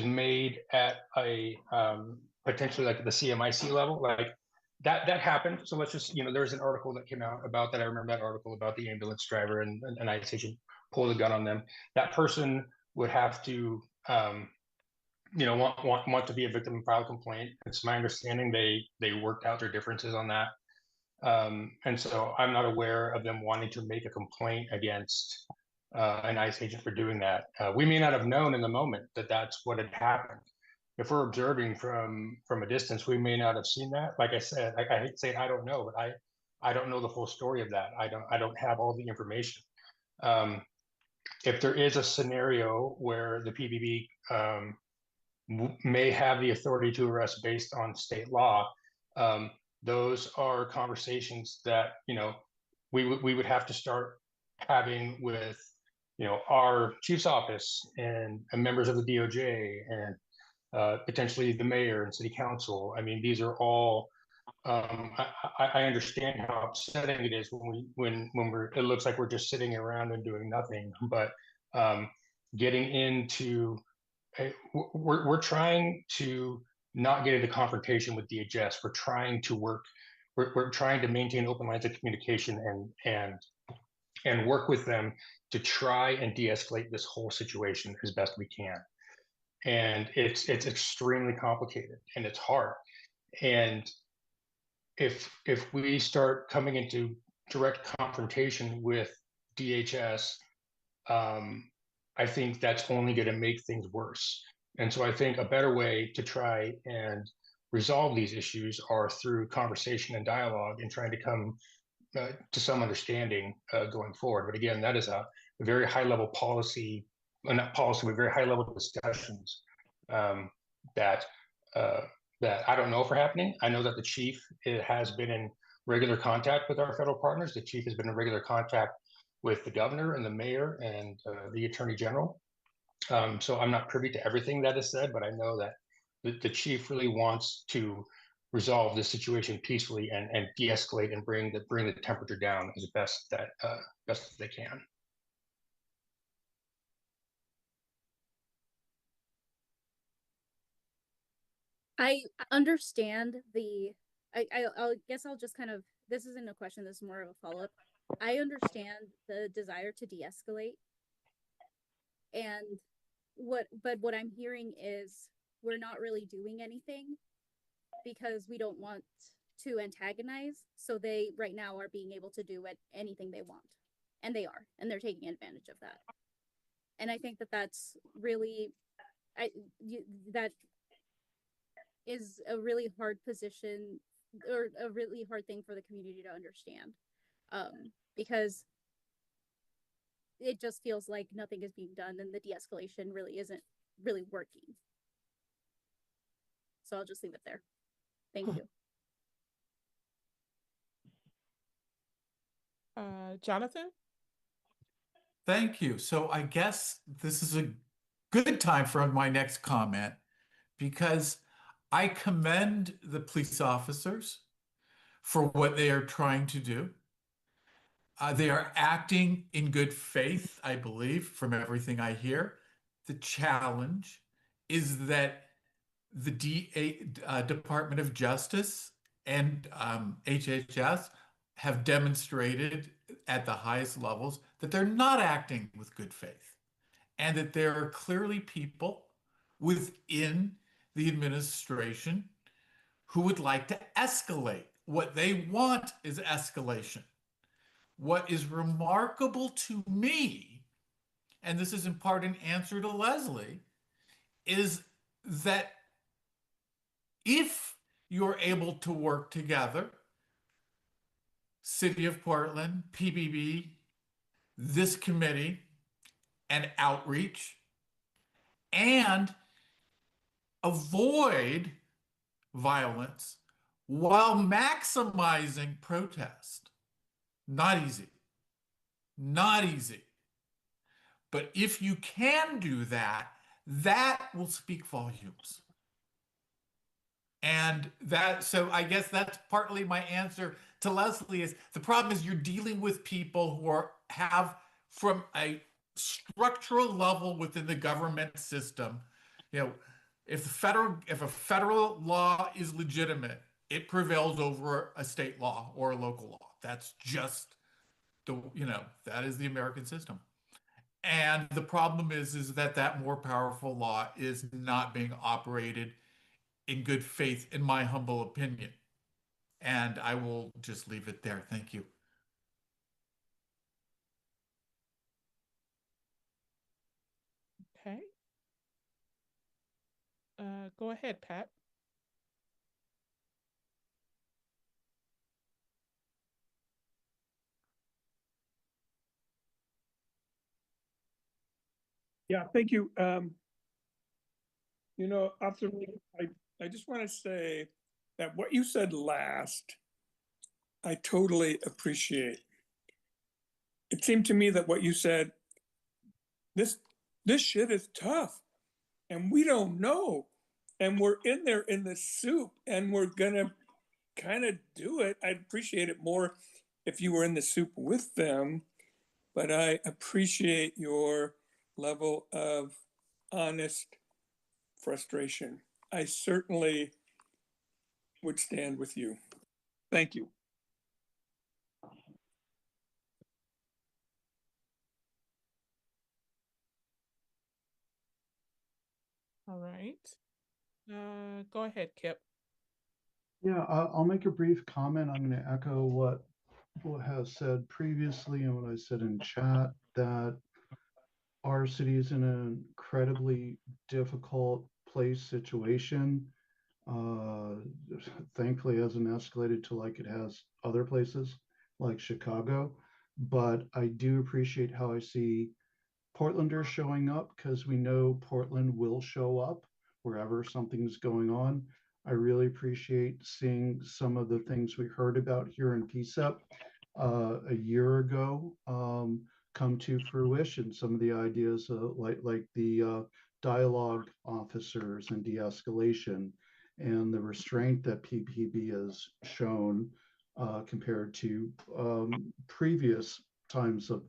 made at a potentially like the CMIC level, like that happened. So let's just, there's an article that came out about that. I remember that article about the ambulance driver and an ICE agent pulled a gun on them. That person would have to want to be a victim and file a complaint. It's my understanding they worked out their differences on that. And so I'm not aware of them wanting to make a complaint against an ICE agent for doing that. We may not have known in the moment that that's what had happened. If we're observing from a distance, we may not have seen that. Like I said, I hate saying I don't know, but I don't know the full story of that. I don't have all the information. If there is a scenario where the PBB may have the authority to arrest based on state law, those are conversations that we would have to start having with our chief's office and members of the DOJ and potentially the mayor and city council. I mean, these are all I understand how upsetting it is when it looks like we're just sitting around and doing nothing. But getting into we're trying to not get into confrontation with DHS. We're trying to work. We're trying to maintain open lines of communication and work with them to try and de-escalate this whole situation as best we can. And it's extremely complicated and it's hard. And if we start coming into direct confrontation with DHS, I think that's only going to make things worse. And so I think a better way to try and resolve these issues are through conversation and dialogue and trying to come to some understanding going forward. But again, that is a very high level policy, not policy, but very high level discussions that I don't know if are happening. I know that the chief has been in regular contact with our federal partners. The chief has been in regular contact with the governor and the mayor and the attorney general. So I'm not privy to everything that is said, but I know that the chief really wants to resolve this situation peacefully and de-escalate and bring the temperature down as best as they can. I understand I guess I'll just kind of, this isn't a question, this is more of a follow-up. I understand the desire to de-escalate, and what I'm hearing is we're not really doing anything because we don't want to antagonize, so they right now are being able to do anything they want, and they're taking advantage of that. And I think that that's really that is a really hard position, or a really hard thing for the community to understand, because it just feels like nothing is being done and the de-escalation really isn't really working. So I'll just leave it there. Thank you. Jonathan? Thank you. So I guess this is a good time for my next comment, because I commend the police officers for what they are trying to do. They are acting in good faith, I believe, from everything I hear. The challenge is that the Department of Justice and HHS have demonstrated at the highest levels that they're not acting with good faith, and that there are clearly people within the administration who would like to escalate. What they want is escalation. What is remarkable to me, and this is in part an answer to Leslie, is that if you're able to work together, City of Portland, PBB, this committee, and outreach, and avoid violence while maximizing protest. Not easy. Not easy. But if you can do that, that will speak volumes. And so I guess that's partly my answer to Leslie, is the problem is you're dealing with people who have, from a structural level within the government system, if a federal law is legitimate, it prevails over a state law or a local law. That's just that is the American system. And the problem is that more powerful law is not being operated in good faith, in my humble opinion. And I will just leave it there. Thank you. Okay. Go ahead, Pat. Yeah, thank you. I just want to say that what you said last, I totally appreciate. It seemed to me that what you said, this shit is tough, and we don't know, and we're in there in the soup, and we're gonna kind of do it. I'd appreciate it more if you were in the soup with them, but I appreciate your level of honest frustration. I certainly would stand with you. Thank you. All right. Go ahead, Kip. Yeah, I'll make a brief comment. I'm going to echo what has said previously and what I said in chat, that our city is in an incredibly difficult place situation. Thankfully, it hasn't escalated to like it has other places like Chicago, but I do appreciate how I see Portlanders showing up, because we know Portland will show up wherever something's going on. I really appreciate seeing some of the things we heard about here in PCEP a year ago come to fruition. Some of the ideas like the dialogue officers and de-escalation, and the restraint that PPB has shown compared to previous times of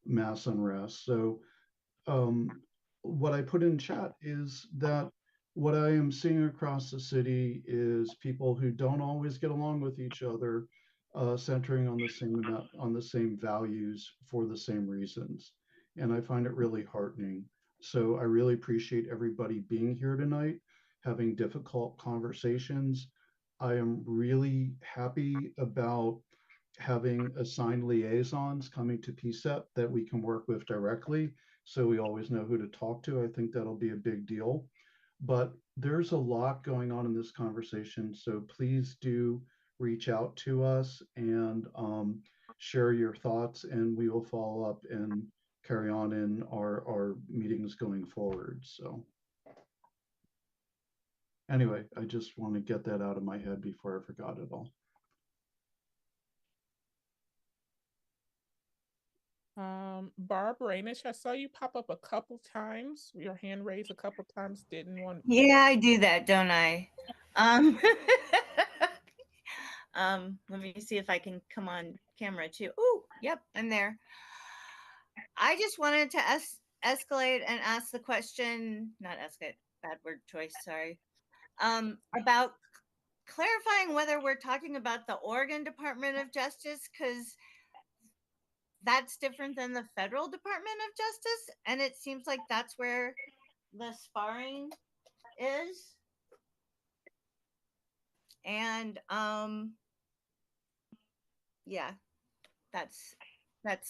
mass unrest. So what I put in chat is that what I am seeing across the city is people who don't always get along with each other, centering on the same values for the same reasons, and I find it really heartening. So I really appreciate everybody being here tonight, having difficult conversations. I am really happy about having assigned liaisons coming to PCEP that we can work with directly, so we always know who to talk to. I think that'll be a big deal. But there's a lot going on in this conversation, so please do reach out to us and share your thoughts, and we will follow up and carry on in our meetings going forward. So anyway, I just want to get that out of my head before I forgot it all. Barb Rainish, I saw you pop up a couple times, your hand raised a couple times, didn't want. Yeah, I do that, don't I? Let me see if I can come on camera too. Oh, yep, I'm there. I just wanted to escalate and ask the question, not escalate, bad word choice, sorry, about clarifying whether we're talking about the Oregon Department of Justice, because that's different than the Federal Department of Justice, and it seems like that's where the sparring is. And yeah, that's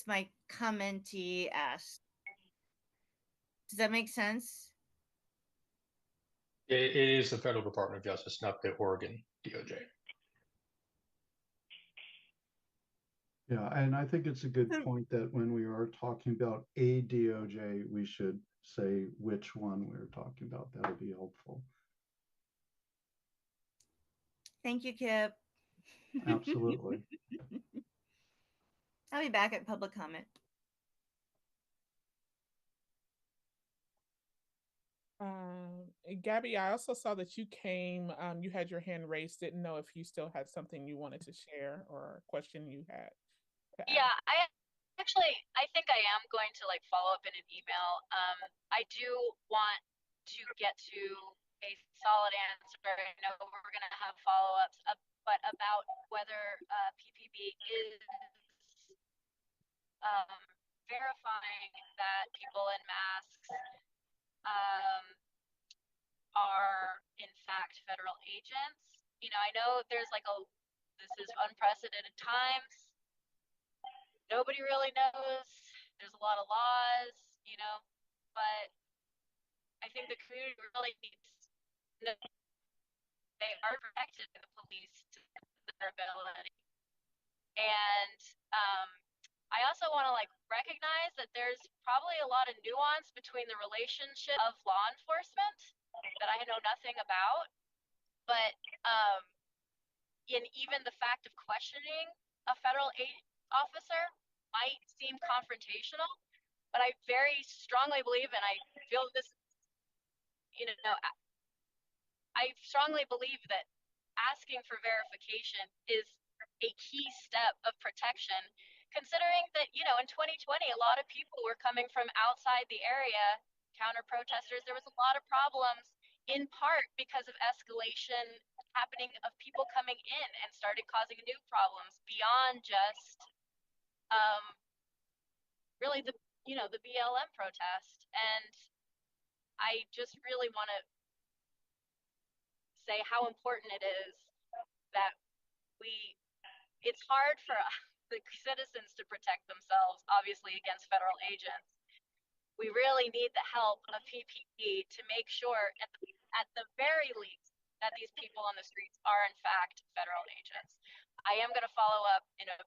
my commentee asked. Does that make sense? It is the Federal Department of Justice, not the Oregon DOJ. Yeah, and I think it's a good point that when we are talking about a DOJ, we should say which one we're talking about. That would be helpful. Thank you, Kip. Absolutely. I'll be back at public comment. Gabby, I also saw that you came, you had your hand raised, didn't know if you still had something you wanted to share or a question you had. Yeah, I think I am going to like follow up in an email. I do want to get to a solid answer. I know we're going to have follow-ups, but about whether PPB is verifying that people in masks are in fact federal agents. You know, I know there's like this is unprecedented times. Nobody really knows. There's a lot of laws, you know, but I think the community really needs to know they are protected by the police to their ability. And I also want to like recognize that there's probably a lot of nuance between the relationship of law enforcement that I know nothing about, but in even the fact of questioning a federal officer might seem confrontational, but I very strongly believe, and I feel this, you know, I strongly believe that asking for verification is a key step of protection, considering that, you know, in 2020, a lot of people were coming from outside the area, counter protesters. There was a lot of problems in part because of escalation happening of people coming in and started causing new problems beyond just really the, you know, the BLM protest. And I just really want to say how important it is that it's hard for the citizens to protect themselves, obviously, against federal agents. We really need the help of PPP to make sure, at the very least, that these people on the streets are in fact federal agents. I am going to follow up in a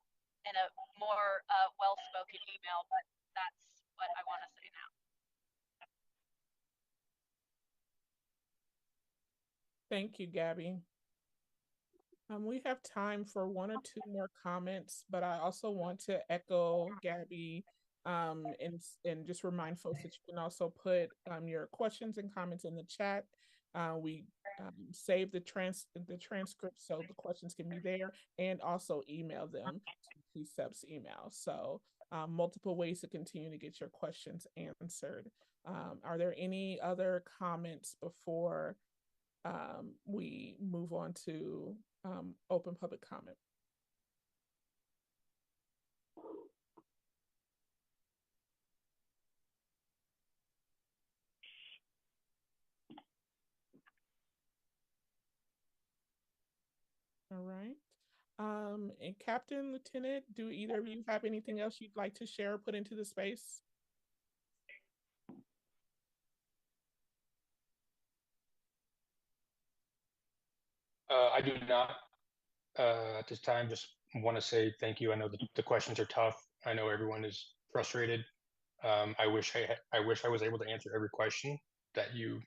more well-spoken email, but that's what I want to say now. Thank you, Gabby. We have time for one or two more comments, but I also want to echo Gabby and just remind folks that you can also put your questions and comments in the chat. We save the transcript so the questions can be there, and also email them to PCCEP's email. So multiple ways to continue to get your questions answered. Are there any other comments before we move on to open public comment? All right. And Captain, Lieutenant, do either of you have anything else you'd like to share or put into the space? I do not at this time. Just want to say thank you. I know the questions are tough. I know everyone is frustrated. I wish I was able to answer every question that you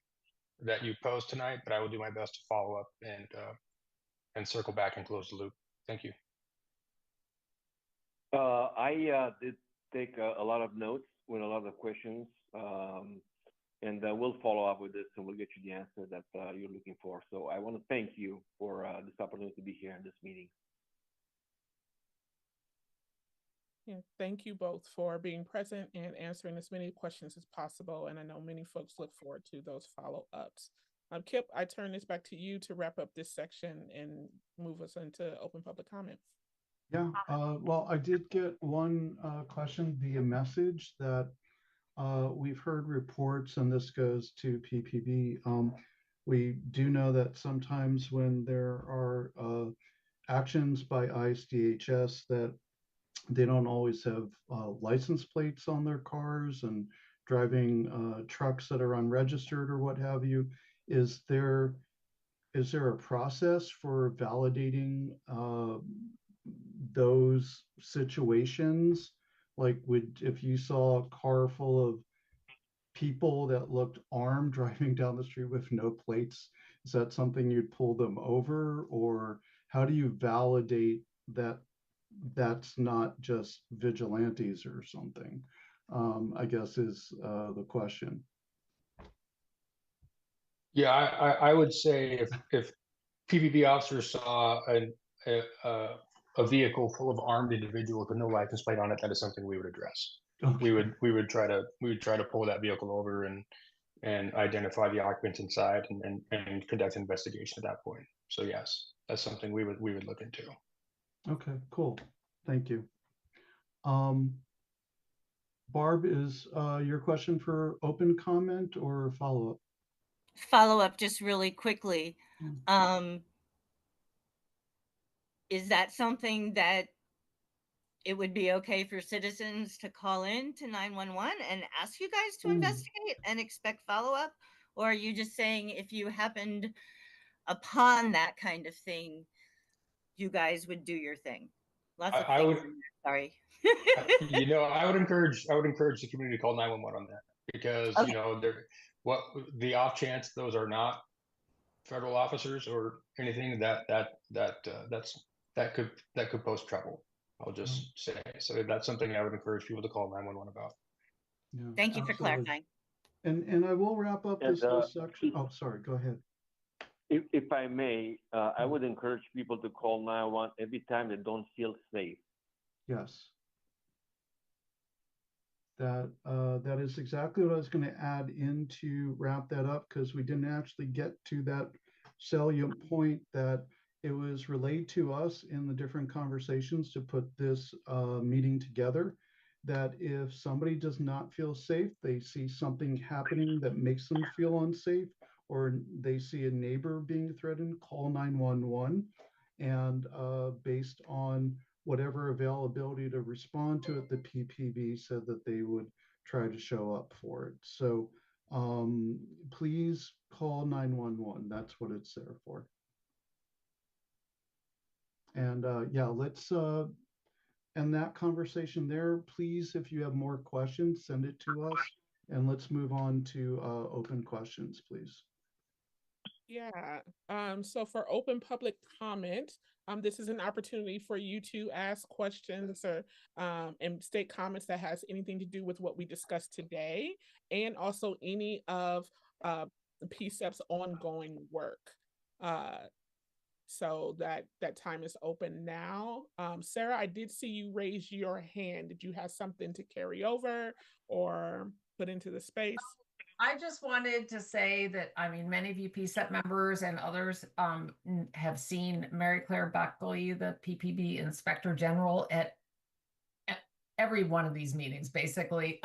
posed tonight, but I will do my best to follow up and circle back and close the loop. Thank you. I did take a lot of notes with a lot of questions, and we'll follow up with this and we'll get you the answer that you're looking for. So I want to thank you for this opportunity to be here in this meeting. Yeah, thank you both for being present and answering as many questions as possible. And I know many folks look forward to those follow-ups. Kip, I turn this back to you to wrap up this section and move us into open public comment. Yeah, well, I did get one question via message that we've heard reports, and this goes to PPB. We do know that sometimes when there are actions by ICE DHS that they don't always have license plates on their cars and driving trucks that are unregistered or what have you. Is there a process for validating those situations? Like, if you saw a car full of people that looked armed driving down the street with no plates, is that something you'd pull them over? Or how do you validate that that's not just vigilantes or something? I guess is the question. Yeah, I would say if PPP officers saw a vehicle full of armed individuals with no license plate on it, that is something we would address. Okay. We would try to pull that vehicle over and identify the occupants inside and conduct an investigation at that point. So yes, that's something we would look into. Okay, cool. Thank you. Barb, is your question for open comment or follow-up? Follow-up just really quickly. Is that something that it would be okay for citizens to call in to 911 and ask you guys to investigate and expect follow-up? Or are you just saying if you happened upon that kind of thing, you guys would do your thing? Lots of things. Sorry. You know, I would encourage the community to call 911 on that, because okay. You know, the off chance those are not federal officers or anything that could pose trouble. I'll just say. So that's something I would encourage people to call 911 about. Yeah, thank you for clarifying. And I will wrap up this whole section. Oh, sorry, go ahead. If I may, I would encourage people to call 911 every time they don't feel safe. Yes. That is exactly what I was going to add in to wrap that up, because we didn't actually get to that salient point that it was relayed to us in the different conversations to put this meeting together, that if somebody does not feel safe, they see something happening that makes them feel unsafe, or they see a neighbor being threatened, call 911. And based on whatever availability to respond to it, the PPB said that they would try to show up for it. So please call 911. That's what it's there for. And yeah, let's end that conversation there. Please, if you have more questions, send it to us. And let's move on to open questions, please. Yeah. So for open public comment, this is an opportunity for you to ask questions or and state comments that has anything to do with what we discussed today, and also any of PCCEP's ongoing work. So that time is open now. Sarah, I did see you raise your hand. Did you have something to carry over or put into the space? I just wanted to say that, I mean, many of you PCCEP members and others have seen Mary Claire Buckley, the PPB Inspector General, at every one of these meetings, basically.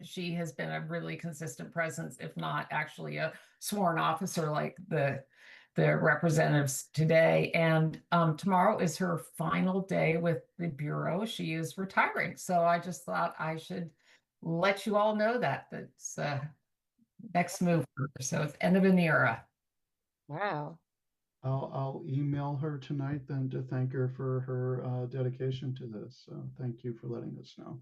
She has been a really consistent presence, if not actually a sworn officer like the representatives today. And tomorrow is her final day with the Bureau. She is retiring. So I just thought I should let you all know that that's next move. So it's end of an era. Wow. I'll email her tonight then to thank her for her dedication to this. So thank you for letting us know.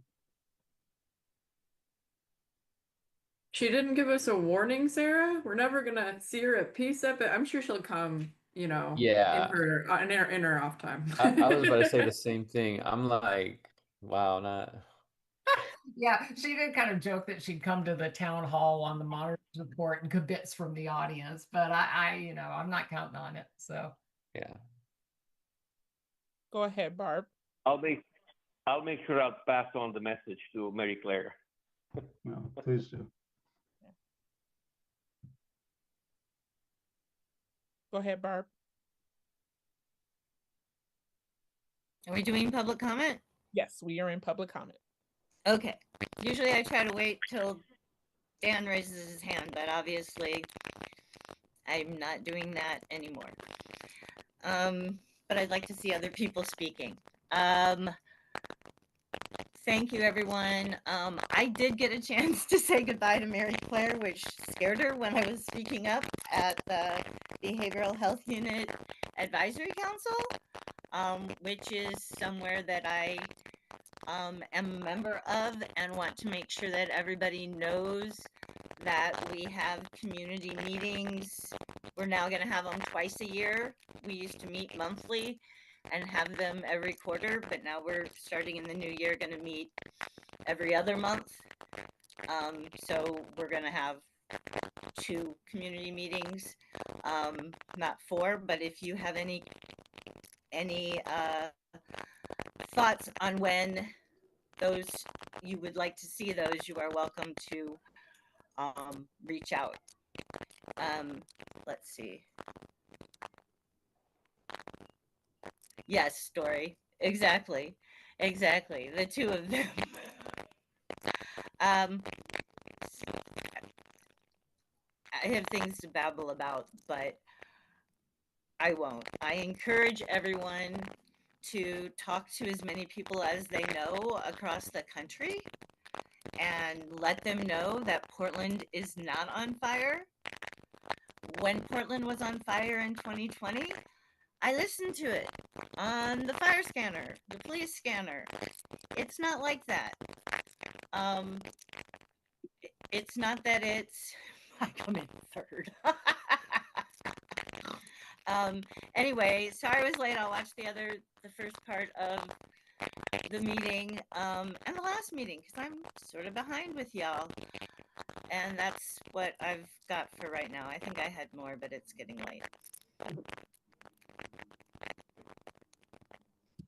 She didn't give us a warning, Sarah. We're never gonna see her at PCCEP, but I'm sure she'll come, you know, Yeah. in her off time. I was about to say the same thing. I'm like, wow, not. Yeah, she did kind of joke that she'd come to the town hall on the monitor's report and kibitz from the audience, but I I'm not counting on it. So yeah. Go ahead, Barb. I'll make sure I'll pass on the message to Mary Claire. No, please do. Go ahead, Barb. Are we doing public comment? Yes, we are in public comment. Okay. Usually I try to wait till Dan raises his hand, but obviously I'm not doing that anymore. But I'd like to see other people speaking. Thank you, everyone. I did get a chance to say goodbye to Mary Claire, which scared her when I was speaking up at the Behavioral Health Unit Advisory Council, which is somewhere that I am a member of, and want to make sure that everybody knows that we have community meetings. We're now going to have them twice a year. We used to meet monthly and have them every quarter, but now we're starting in the new year going to meet every other month. So we're going to have 2 community meetings, not 4, but if you have any thoughts on when those you would like to see those, you are welcome to reach out. Let's see. Yes, Story. Exactly. The 2 of them. I have things to babble about, but I won't. I encourage everyone to talk to as many people as they know across the country and let them know that Portland is not on fire. When Portland was on fire in 2020, I listened to it on the fire scanner, the police scanner. It's not like that. It's not that it's, I come in third. Anyway, sorry I was late. I'll watch the first part of the meeting and the last meeting because I'm sort of behind with y'all. And that's what I've got for right now. I think I had more, but it's getting late.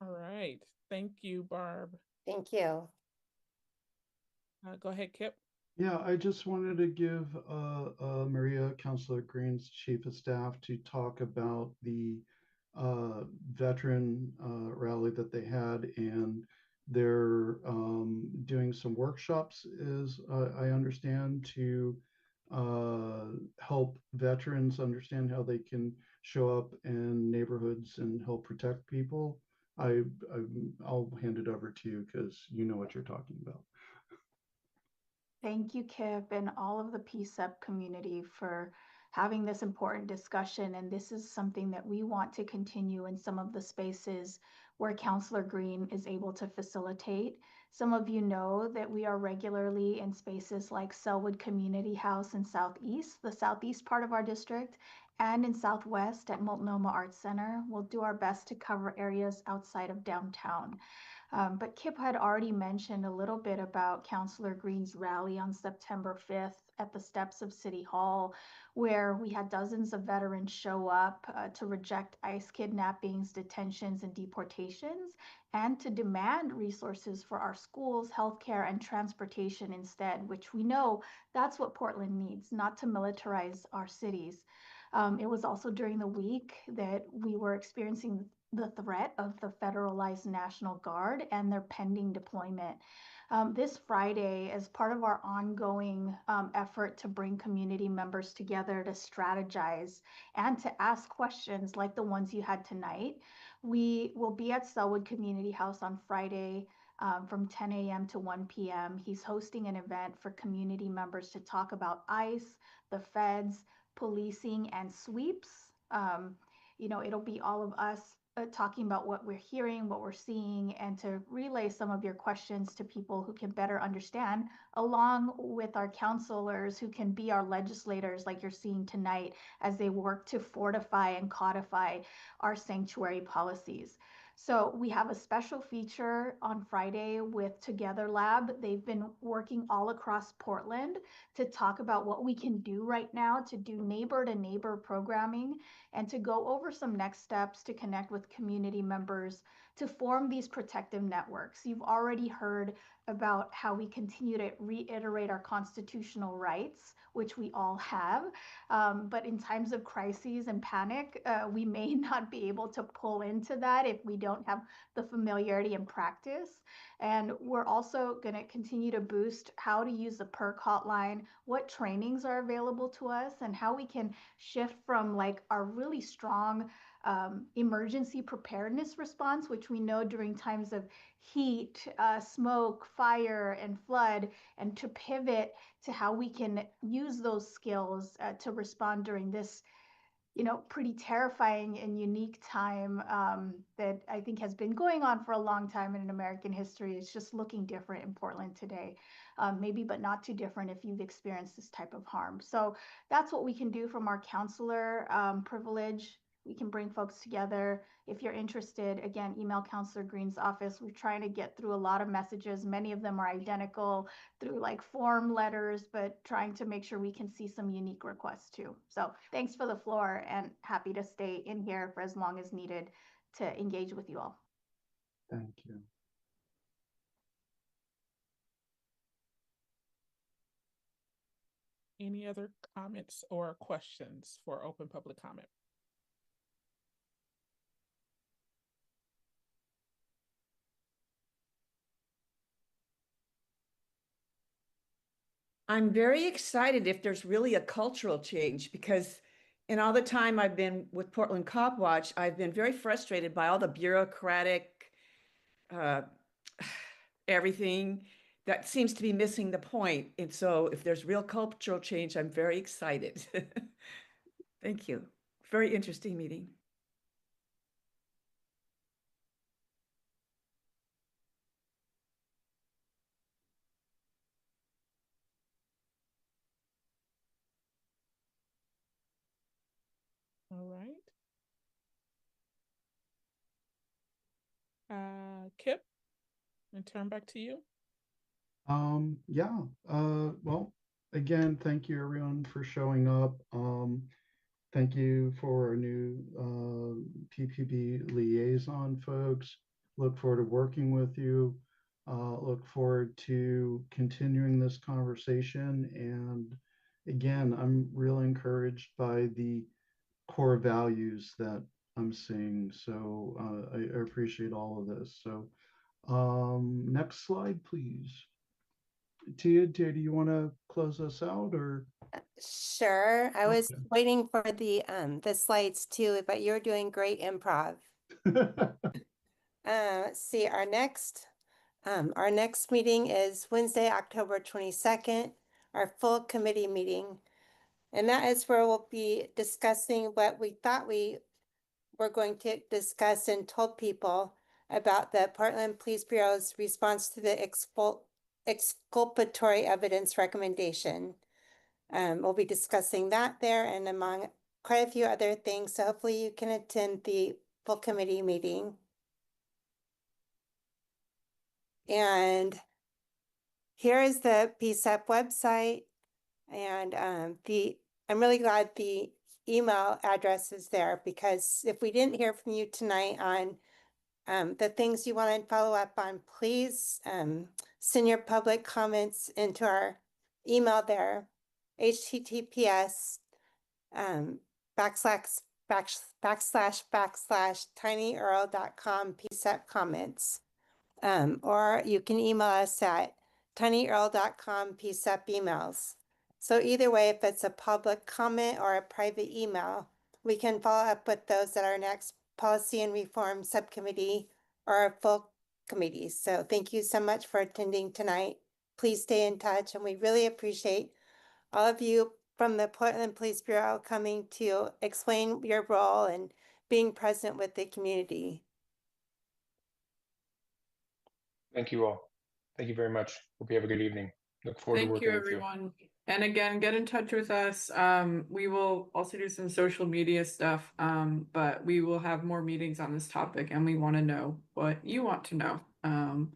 All right. Thank you, Barb. Thank you. Go ahead, Kip. Yeah, I just wanted to give Maria, Councilor Green's chief of staff, to talk about the veteran rally that they had, and they're doing some workshops, as I understand, to help veterans understand how they can show up in neighborhoods and help protect people. I'll hand it over to you because you know what you're talking about. Thank you, Kip, and all of the PCEP community for having this important discussion. And this is something that we want to continue in some of the spaces where Councilor Green is able to facilitate. Some of you know that we are regularly in spaces like Selwood Community House in Southeast, the Southeast part of our district, and in Southwest at Multnomah Arts Center. We'll do our best to cover areas outside of downtown. But Kip had already mentioned a little bit about Councilor Green's rally on September 5th at the steps of City Hall, where we had dozens of veterans show up to reject ICE kidnappings, detentions, and deportations, and to demand resources for our schools, healthcare, and transportation instead, which we know that's what Portland needs, not to militarize our cities. It was also during the week that we were experiencing the threat of the federalized National Guard and their pending deployment. This Friday, as part of our ongoing effort to bring community members together to strategize and to ask questions like the ones you had tonight, we will be at Selwood Community House on Friday from 10 a.m. to 1 p.m. He's hosting an event for community members to talk about ICE, the feds, policing, and sweeps. It'll be all of us talking about what we're hearing, what we're seeing, and to relay some of your questions to people who can better understand, along with our counselors who can be our legislators, like you're seeing tonight, as they work to fortify and codify our sanctuary policies. So we have a special feature on Friday with Together Lab. They've been working all across Portland to talk about what we can do right now to do neighbor to neighbor programming and to go over some next steps to connect with community members to form these protective networks. You've already heard about how we continue to reiterate our constitutional rights, which we all have. But in times of crises and panic, we may not be able to pull into that if we don't have the familiarity and practice. And we're also going to continue to boost how to use the PERC hotline, what trainings are available to us, and how we can shift from like our really strong emergency preparedness response, which we know during times of heat, smoke, fire, and flood, and to pivot to how we can use those skills to respond during this pretty terrifying and unique time that I think has been going on for a long time in American history. It's just looking different in Portland today, maybe, but not too different if you've experienced this type of harm. So that's what we can do from our counselor privilege. We can bring folks together. If you're interested, again, email Councilor Green's office. We're trying to get through a lot of messages. Many of them are identical through like form letters, but trying to make sure we can see some unique requests too. So thanks for the floor and happy to stay in here for as long as needed to engage with you all. Thank you. Any other comments or questions for open public comment? I'm very excited if there's really a cultural change, because in all the time I've been with Portland Cop Watch, I've been very frustrated by all the bureaucratic everything that seems to be missing the point. And so if there's real cultural change, I'm very excited. Thank you. Very interesting meeting. All right. Kip, and turn back to you. Yeah. Well, again, thank you everyone for showing up. Thank you for our new PPB liaison folks. Look forward to working with you. Look forward to continuing this conversation. And again, I'm really encouraged by the core values that I'm seeing. So I appreciate all of this. So next slide, please. Tia, do you want to close us out or? Sure. I was waiting for the slides too, but you're doing great improv. Let's see, our next meeting is Wednesday, October 22nd, our full committee meeting. And that is where we'll be discussing what we thought we were going to discuss and told people about the Portland Police Bureau's response to the exculpatory evidence recommendation. We'll be discussing that there and among quite a few other things. So hopefully you can attend the full committee meeting. And here is the PCCEP website. And I'm really glad the email address is there, because if we didn't hear from you tonight on the things you want to follow up on, please send your public comments into our email there, https //tinyurl.com PCCEP comments. Or you can email us at tinyurl.com PCCEP emails. So either way, if it's a public comment or a private email, we can follow up with those at our next Policy and Reform Subcommittee or our full committee. So thank you so much for attending tonight. Please stay in touch, and we really appreciate all of you from the Portland Police Bureau coming to explain your role and being present with the community. Thank you all. Thank you very much. Hope you have a good evening. Look forward to Thank working you, with you. everyone. And again, get in touch with us. We will also do some social media stuff, but we will have more meetings on this topic, and we want to know what you want to know. So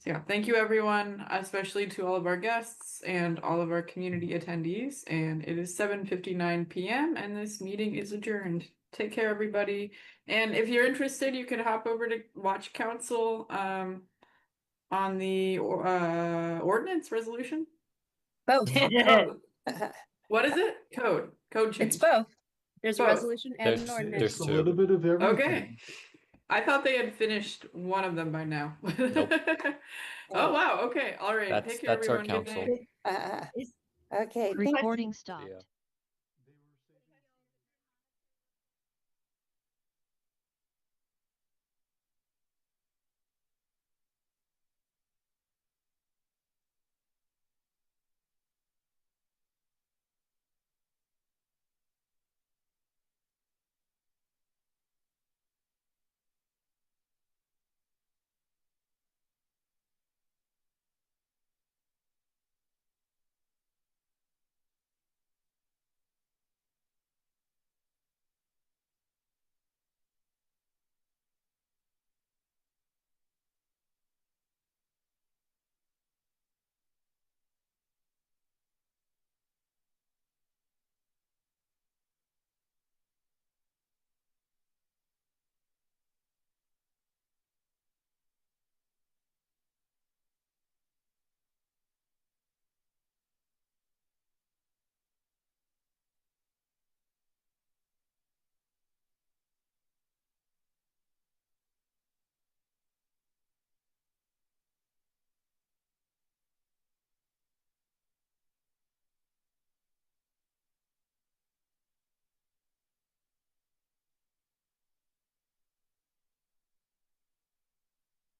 yeah, thank you, everyone, especially to all of our guests and all of our community attendees. And it is 7:59 p.m. and this meeting is adjourned. Take care, everybody. And if you're interested, you can hop over to Watch Council on the ordinance resolution. Both. What is it? Code change. It's both. There's a Both. resolution and an ordinance. It's a little bit of everything. Okay. I thought they had finished one of them by now. Nope. Oh wow. Okay. All right. Take care, That's our everyone. Good council. night. Okay. Recording stopped. Yeah.